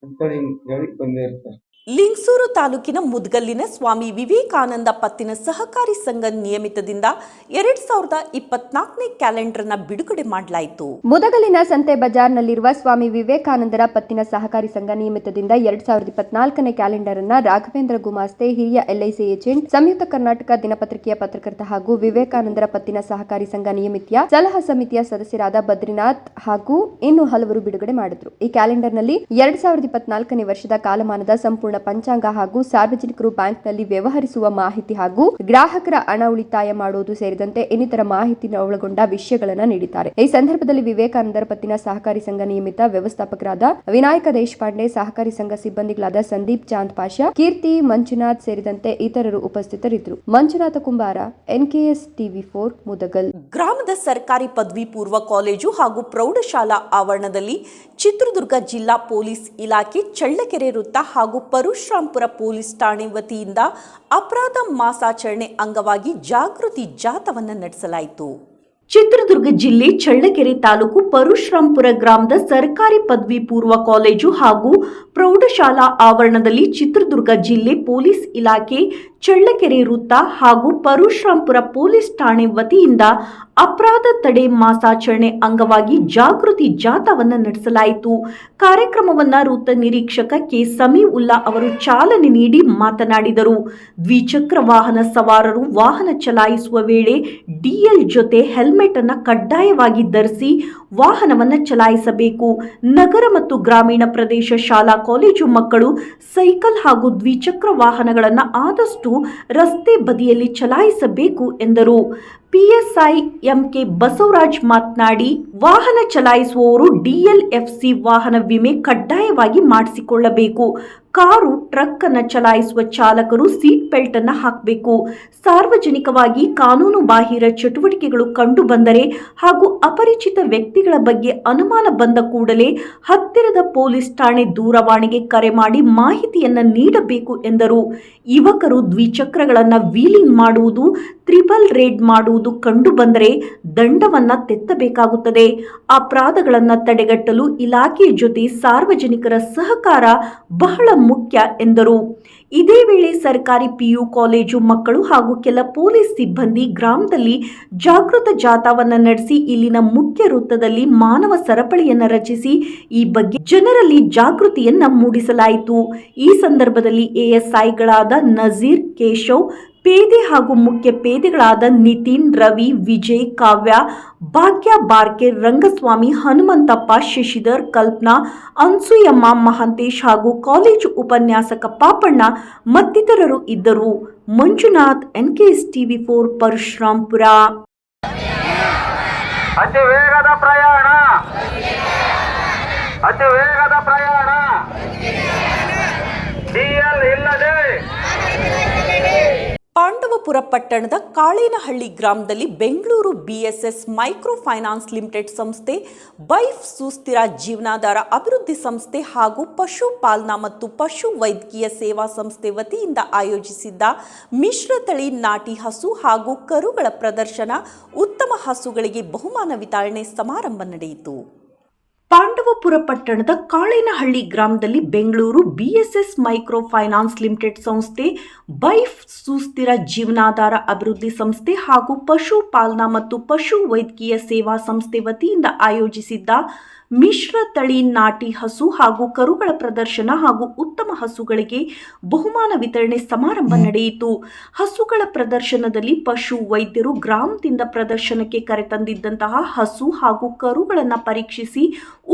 ಅಂತೇಳಿ ಹೇಳಿ ಬಂದಿರಿ ಸರ್. ಲಿಂಗಸೂರು ತಾಲೂಕಿನ ಮುದ್ಗಲ್ಲಿನ ಸ್ವಾಮಿ ವಿವೇಕಾನಂದ ಪತ್ತಿನ ಸಹಕಾರಿ ಸಂಘ ನಿಯಮಿತದಿಂದ 2024ನೇ ಕ್ಯಾಲೆಂಡರ್ನ ಬಿಡುಗಡೆ ಮಾಡಲಾಯಿತು. ಮುದಗಲಿನ ಸಂತೆ ಬಜಾರ್ನಲ್ಲಿರುವ ಸ್ವಾಮಿ ವಿವೇಕಾನಂದರ ಪತ್ತಿನ ಸಹಕಾರಿ ಸಂಘ ನಿಯಮಿತದಿಂದ 2024ನೇ ಕ್ಯಾಲೆಂಡರ್ ಅನ್ನ ರಾಘವೇಂದ್ರ ಗುಮಾಸ್ತೆ, ಹಿರಿಯ LIC ಏಜೆಂಟ್, ಸಂಯುಕ್ತ ಕರ್ನಾಟಕ ದಿನಪತ್ರಿಕೆಯ ಪತ್ರಕರ್ತ ಹಾಗೂ ವಿವೇಕಾನಂದರ ಪತ್ತಿನ ಸಹಕಾರಿ ಸಂಘ ನಿಯಮಿತಿಯ ಸಲಹಾ ಸಮಿತಿಯ ಸದಸ್ಯರಾದ ಬದ್ರಿನಾಥ್ ಹಾಗೂ ಇನ್ನು ಹಲವರು ಬಿಡುಗಡೆ ಮಾಡಿದ್ರು. ಈ ಕ್ಯಾಲೆಂಡರ್ನಲ್ಲಿ 2024ನೇ ವರ್ಷದ ಕಾಲಮಾನದ ಸಂಪೂರ್ಣ ಪಂಚಾಂಗ ಹಾಗೂ ಸಾರ್ವಜನಿಕರು ಬ್ಯಾಂಕ್ನಲ್ಲಿ ವ್ಯವಹರಿಸುವ ಮಾಹಿತಿ ಹಾಗೂ ಗ್ರಾಹಕರ ಹಣ ಉಳಿತಾಯ ಮಾಡುವುದು ಸೇರಿದಂತೆ ಇನ್ನಿತರ ಮಾಹಿತಿಯನ್ನು ಒಳಗೊಂಡ ವಿಷಯಗಳನ್ನು ನೀಡಿದ್ದಾರೆ. ಈ ಸಂದರ್ಭದಲ್ಲಿ ವಿವೇಕಾನಂದರ ಪತ್ತಿನ ಸಹಕಾರಿ ಸಂಘ ನಿಯಮಿತ ವ್ಯವಸ್ಥಾಪಕರಾದ ವಿನಾಯಕ ದೇಶಪಾಂಡೆ, ಸಹಕಾರಿ ಸಂಘ ಸಿಬ್ಬಂದಿಗಳಾದ ಸಂದೀಪ್ ಚಾಂದ್ ಪಾಷಾ, ಕೀರ್ತಿ, ಮಂಜುನಾಥ್ ಸೇರಿದಂತೆ ಇತರರು ಉಪಸ್ಥಿತರಿದ್ದರು. ಮಂಜುನಾಥ ಕುಂಬಾರ, NKS TV4 ಮುದಗಲ್. ಗ್ರಾಮದ ಸರ್ಕಾರಿ ಪದವಿ ಪೂರ್ವ ಕಾಲೇಜು ಹಾಗೂ ಪ್ರೌಢಶಾಲಾ ಆವರಣದಲ್ಲಿ ಚಿತ್ರದುರ್ಗ ಜಿಲ್ಲಾ ಪೊಲೀಸ್ ಇಲಾಖೆ ಚಳ್ಳಕೆರೆ ವೃತ್ತ ಹಾಗೂ ಪರಶುರಾಂಪುರ ಪೊಲೀಸ್ ಠಾಣೆ ವತಿಯಿಂದ ಅಪರಾಧ ಮಾಸಾಚರಣೆ ಅಂಗವಾಗಿ ಜಾಗೃತಿ ಜಾಥಾವನ್ನು ನಡೆಸಲಾಯಿತು. ಚಿತ್ರದುರ್ಗ ಜಿಲ್ಲೆ ಚಳ್ಳಕೆರೆ ತಾಲೂಕು ಪರಶುರಾಂಪುರ ಗ್ರಾಮದ ಸರ್ಕಾರಿ ಪದವಿ ಪೂರ್ವ ಕಾಲೇಜು ಹಾಗೂ ಪ್ರೌಢಶಾಲಾ ಆವರಣದಲ್ಲಿ ಚಿತ್ರದುರ್ಗ ಜಿಲ್ಲೆ ಪೊಲೀಸ್ ಇಲಾಖೆ ಚಳ್ಳಕೆರೆ ವೃತ್ತ ಹಾಗೂ ಪರಶುರಾಂಪುರ ಪೊಲೀಸ್ ಠಾಣೆ ವತಿಯಿಂದ ಅಪರಾಧ ತಡೆ ಮಾಸಾಚರಣೆ ಅಂಗವಾಗಿ ಜಾಗೃತಿ ಜಾಥಾವನ್ನು ನಡೆಸಲಾಯಿತು. ಕಾರ್ಯಕ್ರಮವನ್ನು ವೃತ್ತ ನಿರೀಕ್ಷಕ ಕೆ ಸಮೀವುಲ್ಲಾ ಅವರು ಚಾಲನೆ ನೀಡಿ ಮಾತನಾಡಿದರು. ದ್ವಿಚಕ್ರ ವಾಹನ ಸವಾರರು ವಾಹನ ಚಲಾಯಿಸುವ ವೇಳೆ ಡಿಎಲ್ ಜೊತೆ ಹೆಲ್ಮೆಟ್ ಅನ್ನು ಕಡ್ಡಾಯವಾಗಿ ಧರಿಸಿ ವಾಹನವನ್ನು ಚಲಾಯಿಸಬೇಕು. ನಗರ ಮತ್ತು ಗ್ರಾಮೀಣ ಪ್ರದೇಶ ಶಾಲಾ ಕಾಲೇಜು ಮಕ್ಕಳು ಸೈಕಲ್ ಹಾಗೂ ದ್ವಿಚಕ್ರ ವಾಹನಗಳನ್ನು ಆದಷ್ಟು ರಸ್ತೆ ಬದಿಯಲ್ಲಿ ಚಲಾಯಿಸಬೇಕು ಎಂದರು. ಪಿಎಸ್ಐ ಎಂಕೆ ಬಸವರಾಜ್ ಮಾತನಾಡಿ, ವಾಹನ ಚಲಾಯಿಸುವವರು ಡಿಎಲ್ಎಫ್ಸಿ ವಾಹನ ವಿಮೆ ಕಡ್ಡಾಯವಾಗಿ ಮಾಡಿಸಿಕೊಳ್ಳಬೇಕು. ಕಾರು, ಟ್ರಕ್ ಅನ್ನು ಚಲಾಯಿಸುವ ಚಾಲಕರು ಸೀಟ್ ಬೆಲ್ಟ್ ಅನ್ನು ಹಾಕಬೇಕು. ಸಾರ್ವಜನಿಕವಾಗಿ ಕಾನೂನು ಬಾಹಿರ ಚಟುವಟಿಕೆಗಳು ಕಂಡು ಬಂದರೆ ಹಾಗೂ ಅಪರಿಚಿತ ವ್ಯಕ್ತಿಗಳ ಬಗ್ಗೆ ಅನುಮಾನ ಬಂದ ಕೂಡಲೇ ಹತ್ತಿರದ ಪೊಲೀಸ್ ಠಾಣೆ ದೂರವಾಣಿಗೆ ಕರೆ ಮಾಡಿ ಮಾಹಿತಿಯನ್ನು ನೀಡಬೇಕು ಎಂದರು. ಯುವಕರು ದ್ವಿಚಕ್ರಗಳನ್ನು ವೀಲಿಂಗ್ ಮಾಡುವುದು, ತ್ರಿಬಲ್ ರೇಡ್ ಮಾಡುವುದು ಕಂಡು ಬಂದರೆ ದಂಡವನ್ನು ತೆತ್ತಬೇಕಾಗುತ್ತದೆ. ಅಪರಾಧಗಳನ್ನು ತಡೆಗಟ್ಟಲು ಇಲಾಖೆಯ ಜೊತೆ ಸಾರ್ವಜನಿಕರ ಸಹಕಾರ ಬಹಳ ಮುಖ್ಯ ಎಂದರು. ಇದೇ ವೇಳೆ ಸರ್ಕಾರಿ ಪಿಯು ಕಾಲೇಜು ಮಕ್ಕಳು ಹಾಗೂ ಕೆಲ ಪೊಲೀಸ್ ಸಿಬ್ಬಂದಿ ಗ್ರಾಮದಲ್ಲಿ ಜಾಗೃತ ಜಾಥಾವನ್ನು ನಡೆಸಿ ಇಲ್ಲಿನ ಮುಖ್ಯ ವೃತ್ತದಲ್ಲಿ ಮಾನವ ಸರಪಳಿಯನ್ನು ರಚಿಸಿ ಈ ಬಗ್ಗೆ ಜನರಲ್ಲಿ ಜಾಗೃತಿಯನ್ನ ಮೂಡಿಸಲಾಯಿತು. ಈ ಸಂದರ್ಭದಲ್ಲಿ ಎಎಸ್ಐಗಳಾದ ನಜೀರ್, ಕೇಶವ್, ಪೇದೆ ಹಾಗೂ ಮುಖ್ಯ ಪೇದೆಗಳಾದ ನಿತಿನ್, ರವಿ, ವಿಜಯ್, ಕಾವ್ಯ, ಭಾಗ್ಯ, ಬಾರ್ಕೆ, ರಂಗಸ್ವಾಮಿ, ಹನುಮಂತಪ್ಪ, ಶಶಿಧರ್, ಕಲ್ಪನಾ, ಅನ್ಸೂಯಮ್ಮ, ಮಹಾಂತೇಶ್ ಹಾಗೂ ಕಾಲೇಜು ಉಪನ್ಯಾಸಕ ಪಾಪಣ್ಣ ಮತ್ತಿತರರು ಇದ್ದರು. Manjunath, NKS TV4, Parashurampura. ಅತಿ ವೇಗದ ಪ್ರಯಾಣ, ಅತಿ ವೇಗದ ಪ್ರಯಾಣ, ಡಿಎಲ್ ಇಲ್ಲದೆ. ಪಾಂಡವಪುರ ಪಟ್ಟಣದ ಕಾಳೇನಹಳ್ಳಿ ಗ್ರಾಮದಲ್ಲಿ Bengaluru BSS micro finance limited ಸಂಸ್ಥೆ, ಬೈಫ್ ಸುಸ್ಥಿರ ಜೀವನಾಧಾರ ಅಭಿವೃದ್ಧಿ ಸಂಸ್ಥೆ ಹಾಗೂ ಪಶುಪಾಲನಾ ಮತ್ತು ಪಶು ವೈದ್ಯಕೀಯ ಸೇವಾ ಸಂಸ್ಥೆ ವತಿಯಿಂದ ಆಯೋಜಿಸಿದ್ದ ಮಿಶ್ರತಳಿ ನಾಟಿ ಹಸು ಹಾಗೂ ಕರುಗಳ ಪ್ರದರ್ಶನ, ಉತ್ತಮ ಹಸುಗಳಿಗೆ ಬಹುಮಾನ ವಿತರಣೆ ಸಮಾರಂಭ ನಡೆಯಿತು. ಪಾಂಡವಪುರ ಪಟ್ಟಣದ ಕಾಳೇನಹಳ್ಳಿ ಗ್ರಾಮದಲ್ಲಿ Bengaluru BSS micro finance limited ಸಂಸ್ಥೆ, ಬೈಫ್ ಸುಸ್ಥಿರ ಜೀವನಾಧಾರ ಅಭಿವೃದ್ಧಿ ಸಂಸ್ಥೆ ಹಾಗೂ ಪಶುಪಾಲನಾ ಮತ್ತು ಪಶು ವೈದ್ಯಕೀಯ ಸೇವಾ ಸಂಸ್ಥೆ ವತಿಯಿಂದ ಆಯೋಜಿಸಿದ್ದ ಮಿಶ್ರ ತಳಿ ನಾಟಿ ಹಸು ಹಾಗೂ ಕರುಗಳ ಪ್ರದರ್ಶನ ಹಾಗೂ ಉತ್ತಮ ಹಸುಗಳಿಗೆ ಬಹುಮಾನ ವಿತರಣೆ ಸಮಾರಂಭ ನಡೆಯಿತು. ಹಸುಗಳ ಪ್ರದರ್ಶನದಲ್ಲಿ ಪಶು ವೈದ್ಯರು ಗ್ರಾಮದಿಂದ ಪ್ರದರ್ಶನಕ್ಕೆ ಕರೆತಂದಿದ್ದಂತಹ ಹಸು ಹಾಗೂ ಕರುಗಳನ್ನು ಪರೀಕ್ಷಿಸಿ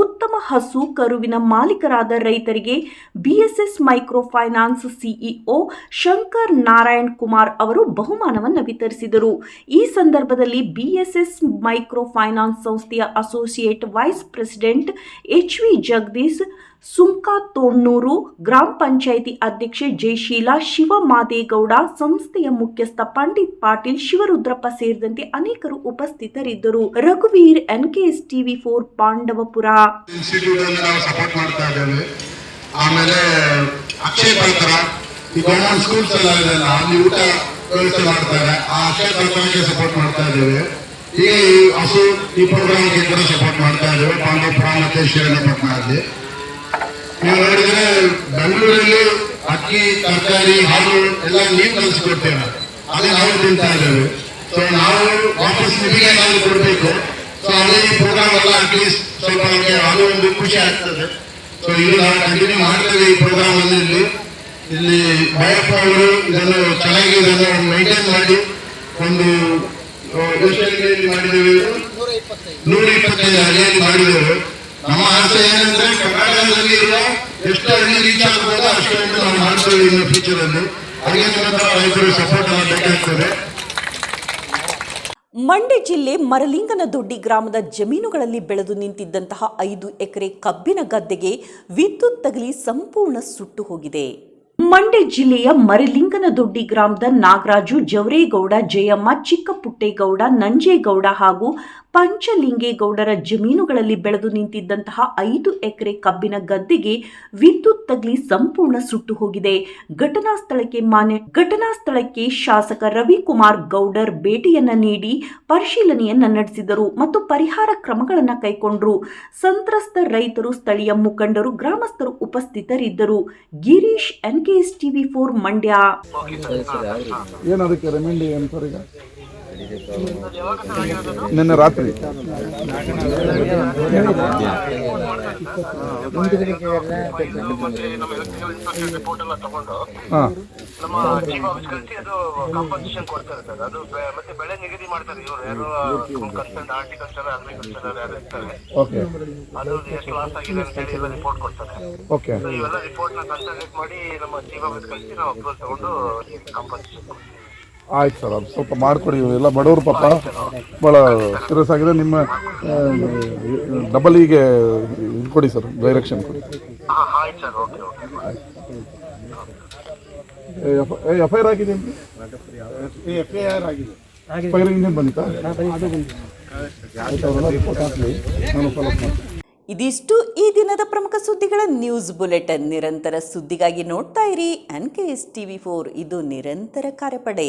ಉತ್ತಮ ಹಸು ಕರುವಿನ ಮಾಲೀಕರಾದ ರೈತರಿಗೆ BSS micro finance CEO Shankar Narayan Kumar ಅವರು ಬಹುಮಾನವನ್ನು ವಿತರಿಸಿದರು. ಈ ಸಂದರ್ಭದಲ್ಲಿ ಬಿಎಸ್ಎಸ್ ಮೈಕ್ರೋ ಫೈನಾನ್ಸ್ ಸಂಸ್ಥೆಯ associate vice president HV Jagadish, ಸುಂಕ ತೋಣ್ಣೂರು, ಗ್ರಾಮ ಪಂಚಾಯಿತಿ ಅಧ್ಯಕ್ಷೆ ಜಯಶೀಲ, ಶಿವಮಾದೇಗೌಡ, ಸಂಸ್ಥೆಯ ಮುಖ್ಯಸ್ಥ ಪಂಡಿತ್ ಪಾಟೀಲ್, ಶಿವರುದ್ರಪ್ಪ ಸೇರಿದಂತೆ ಅನೇಕರು ಉಪಸ್ಥಿತರಿದ್ದರು. ರಘುವೀರ್, NKS TV4, ಪಾಂಡವಪುರ. ಸಪೋರ್ಟ್ ಮಾಡ್ತಾ ಇದ್ದೇವೆ. ಆಮೇಲೆ ಅಕ್ಷಯ ಪಾತ್ರ ಈ ಗವರ್ಮೆಂಟ್ ಸ್ಕೂಲ್ಸ್ ಎಲ್ಲ ಇದೆಲ್ಲ ಅಲ್ಲಿ ಊಟ ವ್ಯವಸ್ಥೆ ಮಾಡ್ತಾರೆ. ಆ ಅಕ್ಷಯ ಪಾತ್ರಕ್ಕೆ ಸಪೋರ್ಟ್ ಮಾಡ್ತಾ ಇದ್ದೇವೆ. ಈಗ ಈ ಹಸು ಈ ಪ್ರೋಗ್ರಾಮ್ಗೆ ಕೂಡ ಸಪೋರ್ಟ್ ಮಾಡ್ತಾ ಇದ್ದೇವೆ. ಪಾಂಡವಪುರ ಮತ್ತೆ ಶ್ರೀರಂಗಪಟ್ಟಣದಲ್ಲಿ ನೀವು ನೋಡಿದ್ರೆ ಬೆಂಗಳೂರಲ್ಲಿ ಅಕ್ಕಿ, ತರಕಾರಿ, ಹಾಲು ಎಲ್ಲ ನೀವು ಕಲಿಸ್ಕೊಡ್ತೇವೆ, ಅದೇ ನಾವು ತಿಂತಾ ಇದ್ದೇವೆ. ಸೊ ನಾವು ವಾಪಸ್ ನಿಮಗೆ ನಾವು ಕೊಡಬೇಕು. ಸೊ ಅದೇ ಈ ಪ್ರೋಗ್ರಾಮ್ ಎಲ್ಲ ಅಟ್ಲೀಸ್ಟ್ ಸ್ವಲ್ಪ ನಮಗೆ ಅದು ಒಂದು ಖುಷಿ ಆಗ್ತದೆ. ಸೊ ಇಲ್ಲಿ ನಾವು ಕಂಟಿನ್ಯೂ ಮಾಡ್ತೇವೆ ಈ ಪ್ರೋಗ್ರಾಮ್ ಅಲ್ಲಿ. ಇಲ್ಲಿ ಭಯಪ್ಪ ಅವರು ಇದನ್ನು ಚೆನ್ನಾಗಿ ಇದನ್ನು ಮೈಂಟೈನ್ ಮಾಡಿ ಒಂದು ಯೋಜನೆಯಲ್ಲಿ ಮಾಡಿದ್ದೇವೆ, 125 ಹಳ್ಳಿಯಲ್ಲಿ ಮಾಡಿದ್ದೇವೆ. ನಮ್ಮ ಆಸೆ ಏನಂದ್ರೆ ಕರ್ನಾಟಕದಲ್ಲಿ ಇರುವ ಎಷ್ಟು ಹಳ್ಳಿ ರೀಚ್ ಆಗ್ಬೋದು ಅಷ್ಟು ನಾವು ಮಾಡ್ತೇವೆ ಇನ್ನು ಫ್ಯೂಚರ್ ಅಲ್ಲಿ. ಹಾಗೆ ರೈತರು ಸಪೋರ್ಟ್ ಬೇಕಾಗ್ತದೆ. ಮಂಡ್ಯ ಜಿಲ್ಲೆ ಮರಲಿಂಗನದೊಡ್ಡಿ ಗ್ರಾಮದ ಜಮೀನುಗಳಲ್ಲಿ ಬೆಳೆದು ನಿಂತಿದ್ದಂತಹ 5 ಎಕರೆ ಕಬ್ಬಿನ ಗದ್ದೆಗೆ ವಿದ್ಯುತ್ ತಗುಲಿ ಸಂಪೂರ್ಣ ಸುಟ್ಟು ಹೋಗಿದೆ. ಮಂಡ್ಯ ಜಿಲ್ಲೆಯ ಮರಲಿಂಗನದೊಡ್ಡಿ ಗ್ರಾಮದ ನಾಗರಾಜು, ಜವರೇಗೌಡ, ಜಯಮ್ಮ, ಚಿಕ್ಕಪುಟ್ಟೇಗೌಡ, ನಂಜೇಗೌಡ ಹಾಗೂ ಪಂಚಲಿಂಗೇಗೌಡರ ಜಮೀನುಗಳಲ್ಲಿ ಬೆಳೆದು ನಿಂತಿದ್ದಂತಹ 5 ಎಕರೆ ಕಬ್ಬಿನ ಗದ್ದೆಗೆ ವಿದ್ಯುತ್ ತಗುಲಿ ಸಂಪೂರ್ಣ ಸುಟ್ಟು ಹೋಗಿದೆ. ಘಟನಾ ಸ್ಥಳಕ್ಕೆ ಶಾಸಕ ರವಿಕುಮಾರ್ ಗೌಡರ್ ಭೇಟಿಯನ್ನ ನೀಡಿ ಪರಿಶೀಲನೆಯನ್ನ ನಡೆಸಿದರು ಮತ್ತು ಪರಿಹಾರ ಕ್ರಮಗಳನ್ನು ಕೈಗೊಂಡರು. ಸಂತ್ರಸ್ತ ರೈತರು, ಸ್ಥಳೀಯ ಮುಖಂಡರು, ಗ್ರಾಮಸ್ಥರು ಉಪಸ್ಥಿತರಿದ್ದರು. Girish, NKS TV4 Mandya. ಏನದಕ್ಕೆ ರೆಮಿಂಡಿ ಏನು ಸರ್? ಈಗ ನಿನ್ನೆ ರಾತ್ರಿ ಆಯ್ತು ಸರ್, ಅದು ಸ್ವಲ್ಪ ಮಾಡಿಕೊಡಿ. ಎಲ್ಲ ಬಡವರು ಪಾಪ ಭಾಳ ಸೀರಿಯಸ್ ಆಗಿದೆ. ನಿಮ್ಮ ಡಬಲ್ ಇದು ಕೊಡಿ ಸರ್, ಡೈರೆಕ್ಷನ್ ಕೊಡಿ. FIR ಆಗಿದೆ, ಫೈರ್ ಇಂಜಿನ್ ಬಂದಿತ್ತಾ? ಆಯ್ತು, ಅವರೆಲ್ಲ ರಿಪೋರ್ಟ್ ಹಾಕಲಿ, ನಾನು ಫಾಲೋ ಮಾಡ್ತೀನಿ. ಇದಿಷ್ಟು ಈ ದಿನದ ಪ್ರಮುಖ ಸುದ್ದಿಗಳ ನ್ಯೂಸ್ ಬುಲೆಟಿನ್. ನಿರಂತರ ಸುದ್ದಿಗಾಗಿ ನೋಡ್ತಾ ಇರಿ NKS TV4, ಇದು ನಿರಂತರ ಕಾರ್ಯಪಡೆ.